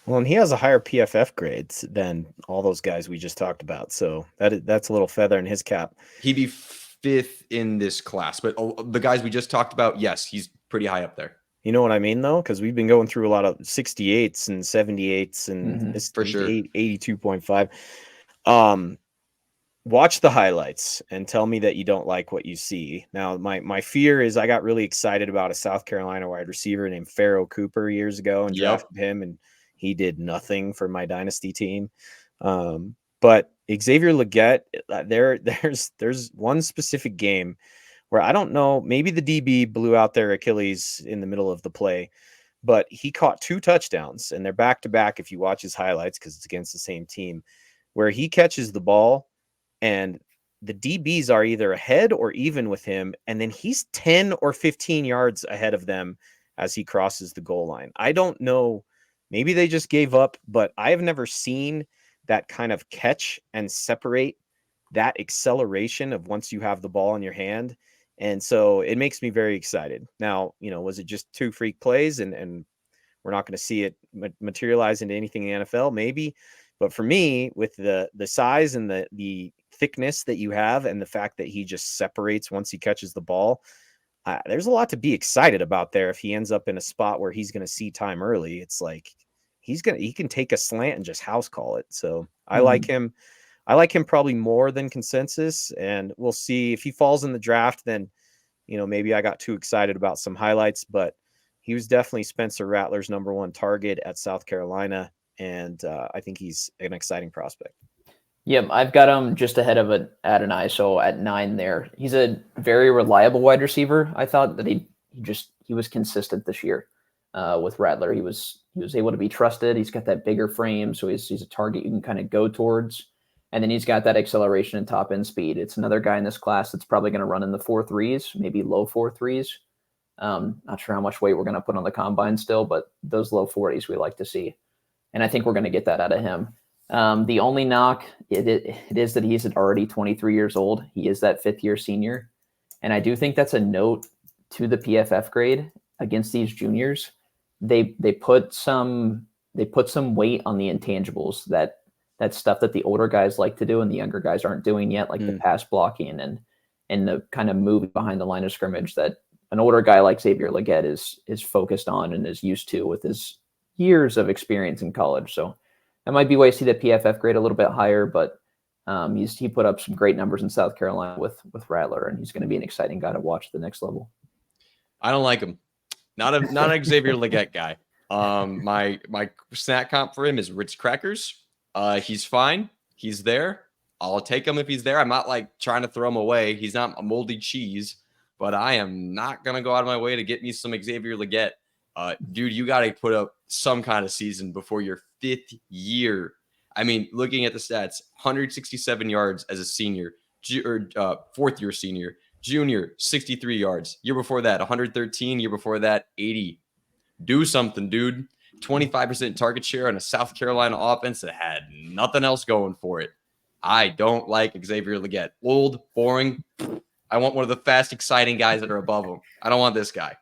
S1: Well, and he has a higher PFF grades than all those guys we just talked about. So that's a little feather in his cap.
S2: He'd be fifth in this class, but the guys we just talked about, yes, he's pretty high up there.
S1: You know what I mean, though? Because we've been going through a lot of 68s and 78s and this
S2: for sure
S1: 82.5. Watch the highlights and tell me that you don't like what you see. Now, my fear is I got really excited about a South Carolina wide receiver named Pharaoh Cooper years ago and drafted him, and he did nothing for my dynasty team. But Xavier Legette, there's one specific game where I don't know, maybe the DB blew out their Achilles in the middle of the play, but he caught 2 touchdowns, and they're back-to-back if you watch his highlights because it's against the same team, where he catches the ball and the DBs are either ahead or even with him, and then he's 10 or 15 yards ahead of them as he crosses the goal line. I don't know. Maybe they just gave up, but I have never seen that kind of catch and separate, that acceleration of once you have the ball in your hand. And so it makes me very excited. Now, was it just 2 freak plays and we're not going to see it materialize into anything in the NFL? Maybe. But for me, with the size and the thickness that you have and the fact that he just separates once he catches the ball, there's a lot to be excited about there if he ends up in a spot where he's going to see time early. It's like he can take a slant and just house call it. So I like him. I like him probably more than consensus, and we'll see if he falls in the draft. Then, maybe I got too excited about some highlights, but he was definitely Spencer Rattler's number one target at South Carolina, and I think he's an exciting prospect.
S3: Yep, I've got him just ahead of Adonai, so at 9 there. He's a very reliable wide receiver. I thought that he was consistent this year with Rattler. He was able to be trusted. He's got that bigger frame, so he's a target you can kind of go towards. And then he's got that acceleration and top end speed. It's another guy in this class that's probably going to run in the 4.3s, maybe low 4.3s. Not sure how much weight we're going to put on the combine still, but those low 40s we like to see. And I think we're going to get that out of him. The only knock it is that he's already 23 years old. He is that 5th-year senior. And I do think that's a note to the PFF grade against these juniors. They put some weight on the intangibles, that stuff that the older guys like to do and the younger guys aren't doing yet, like the pass blocking and the kind of moving behind the line of scrimmage that an older guy like Xavier Legette is focused on and is used to with his years of experience in college. So that might be why you see the PFF grade a little bit higher, but he put up some great numbers in South Carolina with Rattler, and he's going to be an exciting guy to watch at the next level.
S2: I don't like him. Not a Xavier Legette guy. My snack comp for him is Ritz crackers. He's fine. He's there. I'll take him if he's there. I'm not like trying to throw him away. He's not a moldy cheese, but I am not going to go out of my way to get me some Xavier Legette. Dude, you got to put up some kind of season before your 5th year. I mean, looking at the stats, 167 yards as a senior, or 4th-year senior. Junior, 63 yards. Year before that, 113. Year before that, 80. Do something, dude. 25% target share on a South Carolina offense that had nothing else going for it. I don't like Xavier Legette. Old, boring. I want one of the fast, exciting guys that are above him. I don't want this guy.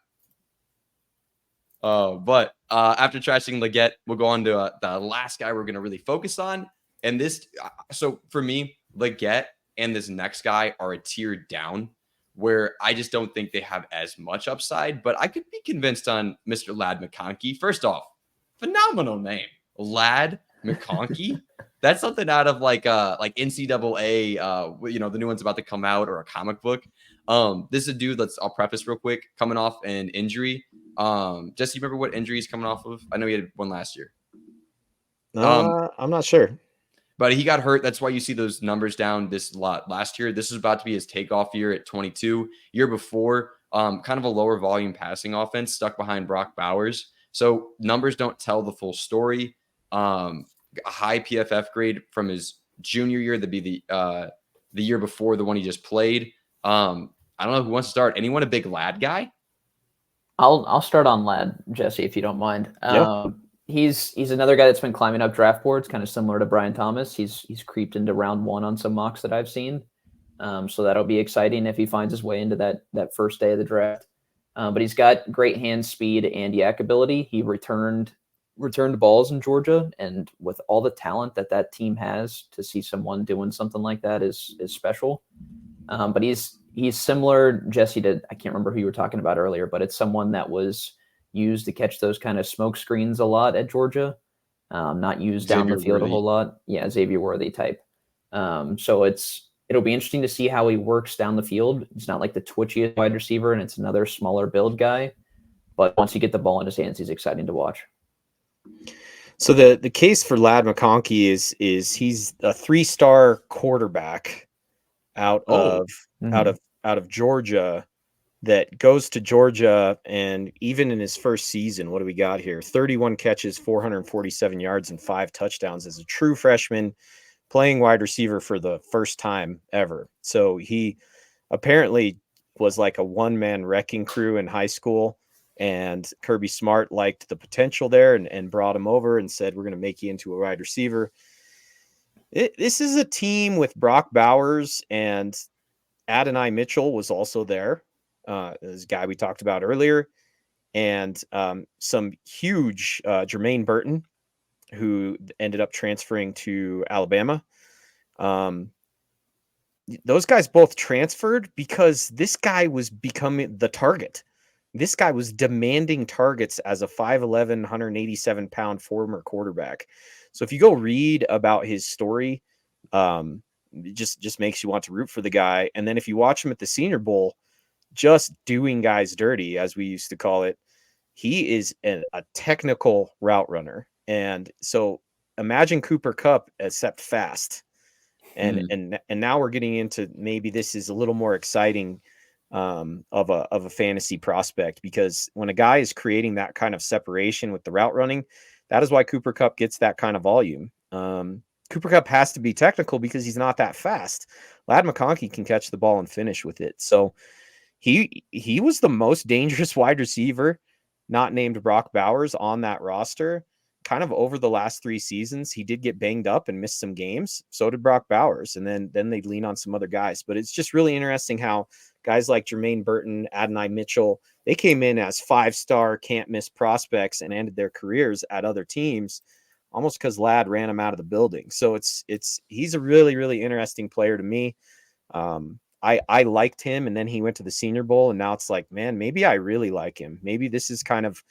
S2: But after trashing Legette, we'll go on to the last guy we're going to really focus on. And this, so for me, Legette and this next guy are a tier down, where I just don't think they have as much upside. But I could be convinced on Mr. Ladd McConkey. First off, phenomenal name, Ladd McConkey. That's something out of like NCAA, the new one's about to come out, or a comic book. This is a dude. I'll preface real quick. Coming off an injury. Jesse, you remember what injury he's coming off of? I know he had one last year.
S1: I'm not sure,
S2: but he got hurt. That's why you see those numbers down this lot last year. This is about to be his takeoff year at 22. Year before, kind of a lower volume passing offense, stuck behind Brock Bowers. So numbers don't tell the full story. A high PFF grade from his junior year, that'd be the year before the one he just played. I don't know who wants to start. Anyone a big Ladd guy?
S3: I'll start on Ladd, Jesse, if you don't mind.
S1: Yeah.
S3: He's another guy that's been climbing up draft boards, kind of similar to Brian Thomas. He's creeped into round 1 on some mocks that I've seen. So that'll be exciting if he finds his way into that first day of the draft. But he's got great hand speed and yak ability. He returned balls in Georgia, and with all the talent that team has, to see someone doing something like that is special. But he's similar, Jesse, to, I can't remember who you were talking about earlier, but it's someone that was used to catch those kind of smoke screens a lot at Georgia, not used down the field a whole lot. Yeah, Xavier Worthy type. So it'll be interesting to see how he works down the field. He's not like the twitchiest wide receiver, and it's another smaller build guy. But once you get the ball in his hands, he's exciting to watch.
S1: So the case for Ladd McConkey is he's a 3-star quarterback out of Georgia that goes to Georgia, and even in his first season, what do we got here? 31 catches, 447 yards, and 5 touchdowns as a true freshman playing wide receiver for the first time ever. So he apparently was like a one-man wrecking crew in high school, and Kirby Smart liked the potential there and brought him over and said, we're going to make you into a wide receiver. This is a team with Brock Bowers, and Adonai Mitchell was also there. This guy we talked about earlier, and some huge Jermaine Burton, who ended up transferring to Alabama. those guys both transferred because this guy was becoming the target. This guy was demanding targets as a 5'11", 187-pound former quarterback. So if you go read about his story, it just makes you want to root for the guy. And then if you watch him at the Senior Bowl, just doing guys dirty, as we used to call it, he is a technical route runner. And so imagine Cooper Kupp except fast. And now we're getting into, maybe this is a little more exciting of a fantasy prospect, because when a guy is creating that kind of separation with the route running, that is why Cooper Kupp gets that kind of volume. Cooper Kupp has to be technical because he's not that fast. Ladd McConkey can catch the ball and finish with it. So he was the most dangerous wide receiver, not named Brock Bowers, on that roster. Kind of over the last 3 seasons, he did get banged up and missed some games. So did Brock Bowers, and then they'd lean on some other guys. But it's just really interesting how guys like Jermaine Burton, Adonai Mitchell, they came in as 5-star can't miss prospects and ended their careers at other teams, almost because Ladd ran them out of the building. So he's a really, really interesting player to me. I liked him, and then he went to the Senior Bowl, and now it's like, man, maybe I really like him. Maybe this is kind of,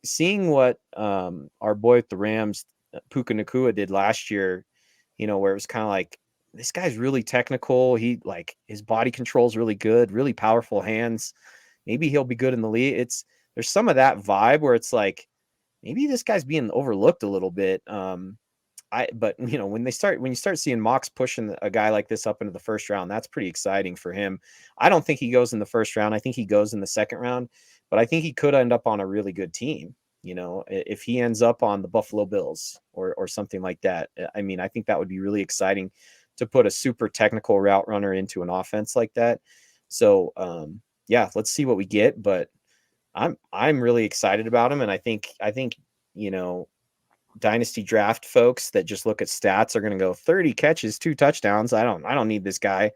S1: seeing what our boy at the Rams, Puka Nacua, did last year, where it was kind of like, this guy's really technical. He, like, his body control is really good, really powerful hands. Maybe he'll be good in the league. There's some of that vibe where it's like, maybe this guy's being overlooked a little bit. But when you start seeing mocks pushing a guy like this up into the first round, that's pretty exciting for him. I don't think he goes in the first round. I think he goes in the second round, but I think he could end up on a really good team. If he ends up on the Buffalo Bills or something like that. I mean, I think that would be really exciting to put a super technical route runner into an offense like that. So, yeah, let's see what we get, but I'm really excited about him. And I think, dynasty draft folks that just look at stats are going to go 30 catches, 2 touchdowns. I don't need this guy.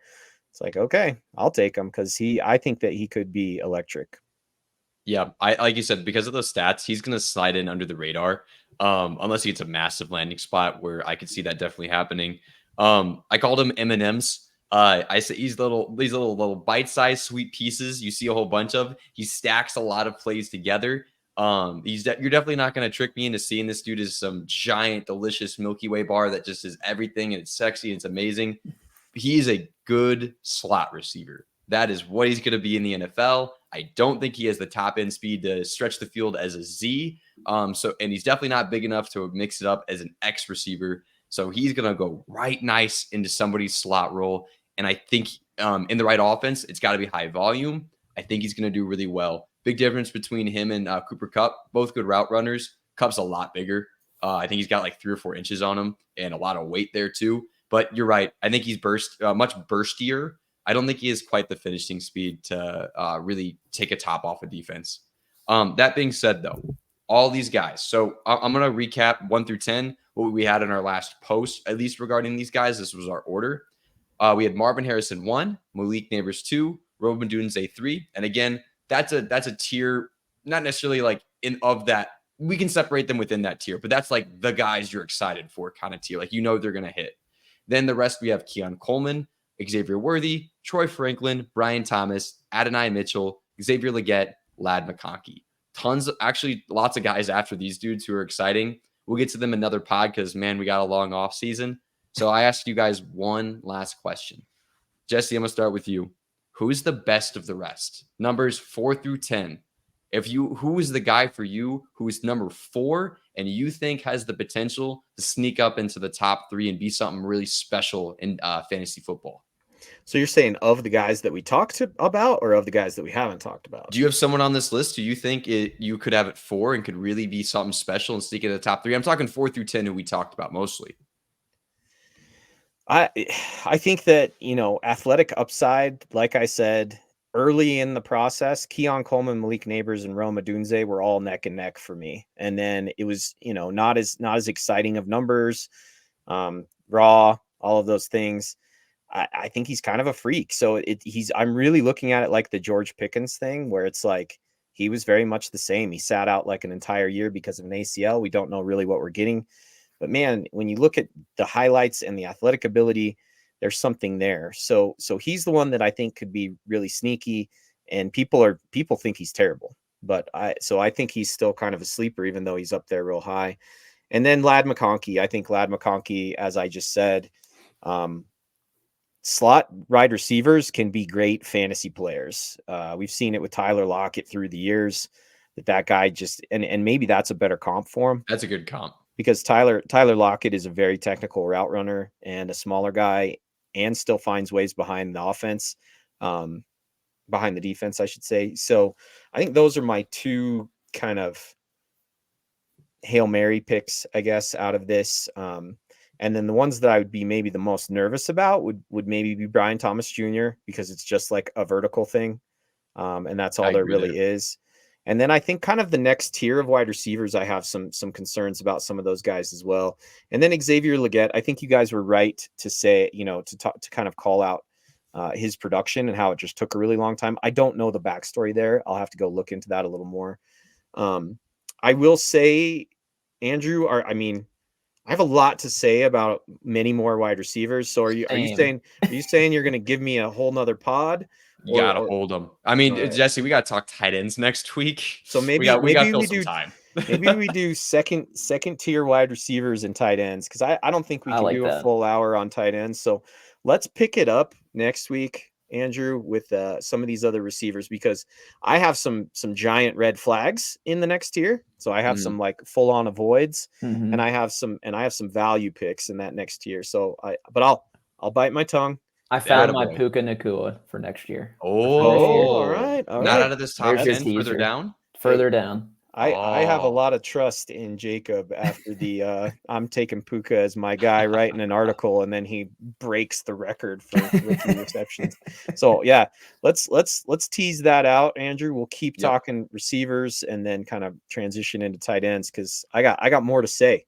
S1: It's like, okay, I'll take him, because I think that he could be electric.
S2: Yeah, I like you said, because of those stats, he's going to slide in under the radar, unless he gets a massive landing spot, where I could see that definitely happening. I called him M&Ms. I said these little bite-sized sweet pieces. You see a whole bunch of. He stacks a lot of plays together. You're definitely not going to trick me into seeing this dude as some giant, delicious Milky Way bar that just is everything, and it's sexy and it's amazing. He's a good slot receiver. That is what he's going to be in the NFL. I don't think he has the top end speed to stretch the field as a Z. And he's definitely not big enough to mix it up as an X receiver. So he's going to go right nice into somebody's slot role. And I think in the right offense, it's got to be high volume. I think he's going to do really well. Big difference between him and Cooper Kupp, both good route runners. Kupp's a lot bigger. I think he's got like 3 or 4 inches on him and a lot of weight there too. But you're right. I think he's much burstier. I don't think he has quite the finishing speed to really take a top off a defense. That being said, though, all these guys. So I'm going to recap 1 through 10, what we had in our last post, at least regarding these guys. This was our order. We had Marvin Harrison 1, Malik Neighbors 2, Robin Dunze 3. And again, that's a tier, not necessarily like of that. We can separate them within that tier, but that's like the guys you're excited for kind of tier. Like, they're going to hit. Then the rest, we have Keon Coleman, Xavier Worthy, Troy Franklin, Brian Thomas, Adonai Mitchell, Xavier Legette, Ladd McConkey. Lots of guys after these dudes who are exciting. We'll get to them another pod because, man, we got a long off season. So I asked you guys one last question. Jesse, I'm going to start with you. Who's the best of the rest? Numbers 4 through 10. Who is the guy for you who is number 4 and you think has the potential to sneak up into the top 3 and be something really special in fantasy football?
S1: So you're saying of the guys that we talked about, or of the guys that we haven't talked about?
S2: Do you have someone on this list who you think you could have at 4 and could really be something special and sneak into the top 3? I'm talking 4 through 10 who we talked about mostly.
S1: I think that, athletic upside, like I said, early in the process, Keon Coleman, Malik Neighbors, and Rome Odunze were all neck and neck for me. And then it was, not as exciting of numbers, raw, all of those things. I think he's kind of a freak. So I'm really looking at it like the George Pickens thing, where it's like, he was very much the same. He sat out like an entire year because of an ACL. We don't know really what we're getting. But man, when you look at the highlights and the athletic ability, there's something there. So he's the one that I think could be really sneaky, and people think he's terrible, but I think he's still kind of a sleeper, even though he's up there real high. And then Lad McConkey, I think Lad McConkey, as I just said, slot wide receivers can be great fantasy players. We've seen it with Tyler Lockett through the years, that guy just, and maybe that's a better comp for him.
S2: That's a good comp,
S1: because Tyler Lockett is a very technical route runner and a smaller guy, and still finds ways behind the offense, behind the defense, I should say. So I think those are my two kind of Hail Mary picks, I guess, out of this. And then the ones that I would be maybe the most nervous about would maybe be Brian Thomas Jr., because it's just like a vertical thing. And that's all there really is. And then I think kind of the next tier of wide receivers, I have some concerns about some of those guys as well. And then Xavier Legette, I think you guys were right to say, to kind of call out his production and how it just took a really long time. I don't know the backstory there. I'll have to go look into that a little more. I will say, Andrew, I have a lot to say about many more wide receivers. So are you saying you're going to give me a whole nother pod?
S2: You gotta hold them. I mean, right. Jesse, we gotta talk tight ends next week.
S1: So maybe we do time. Maybe we do second tier wide receivers and tight ends, because I don't think we can do a full hour on tight ends. So let's pick it up next week, Andrew, with some of these other receivers, because I have some giant red flags in the next tier. So I have some like full on avoids, and I have some value picks in that next tier. So I'll bite my tongue.
S3: I found my Puka Nacua for next year.
S1: All right.
S2: Not out of this top 10, further down?
S3: Further down.
S1: I have a lot of trust in Jacob after the I'm taking Puka as my guy, writing an article, and then he breaks the record for rookie receptions. So yeah, let's tease that out, Andrew. We'll keep talking receivers and then kind of transition into tight ends, because I got more to say.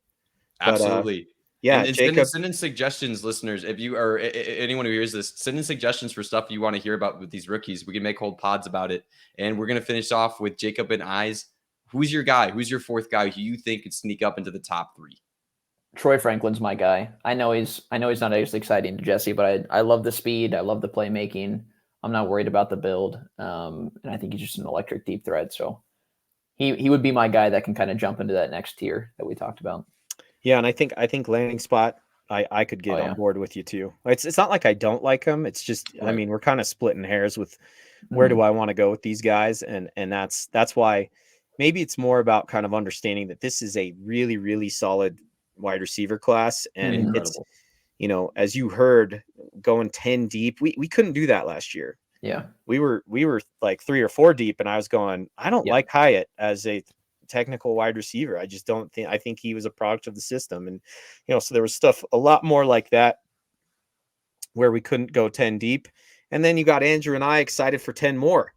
S2: Absolutely.
S1: Yeah,
S2: and
S1: Jacob,
S2: send in suggestions, listeners. If you are anyone who hears this, send in suggestions for stuff you want to hear about with these rookies. We can make whole pods about it. And we're going to finish off with Jacob and I's. Who's your guy? Who's your fourth guy who you think could sneak up into the top 3?
S3: Troy Franklin's my guy. I know he's not as exciting to Jesse, but I love the speed. I love the playmaking. I'm not worried about the build. And I think he's just an electric deep threat. So he would be my guy that can kind of jump into that next tier that we talked about.
S1: Yeah, and I think landing spot, I could get on board with you too. It's not like I don't like him. It's just, right. I mean, we're kind of splitting hairs with where do I want to go with these guys, and that's why maybe it's more about kind of understanding that this is a really, really solid wide receiver class, and incredible. It's, as you heard, going 10 deep, we couldn't do that last year.
S3: Yeah,
S1: we were like 3 or 4 deep, and I was going, I don't like Hyatt as a technical wide receiver. I just don't think. I think he was a product of the system, and so there was stuff a lot more like that where we couldn't go 10 deep, and then you got Andrew and I excited for 10 more.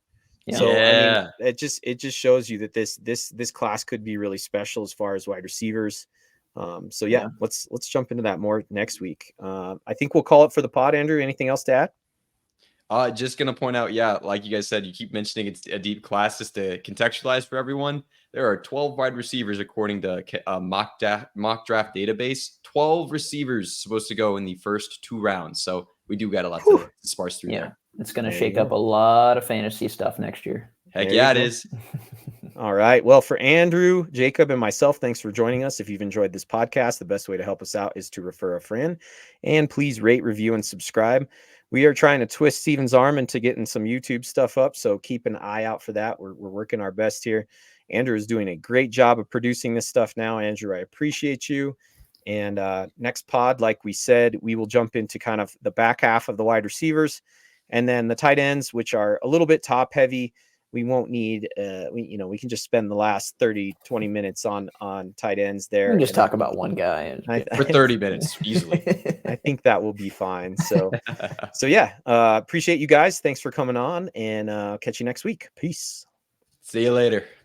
S1: So I mean, it just shows you that this class could be really special as far as wide receivers. So let's jump into that more next week. I think we'll call it for the pod. Andrew, anything else to add?
S2: Just going to point out, like you guys said, you keep mentioning it's a deep class. Just to contextualize for everyone, there are 12 wide receivers according to mock draft database. 12 receivers supposed to go in the first 2 rounds. So we do got a lot to sparse through there.
S3: It's going to shake up a lot of fantasy stuff next year.
S2: Heck yeah, it is.
S1: All right. Well, for Andrew, Jacob, and myself, thanks for joining us. If you've enjoyed this podcast, the best way to help us out is to refer a friend. And please rate, review, and subscribe. We are trying to twist Steven's arm into getting some YouTube stuff up, so keep an eye out for that. We're working our best here. Andrew is doing a great job of producing this stuff now. Andrew, I appreciate you. And next pod, like we said, we will jump into kind of the back half of the wide receivers, and then the tight ends, which are a little bit top heavy. We won't need, we can just spend the last 30, 20 minutes on tight ends there.
S3: We can just talk about one guy
S2: for 30 minutes easily.
S1: I think that will be fine. So appreciate you guys. Thanks for coming on, and catch you next week. Peace.
S2: See you later.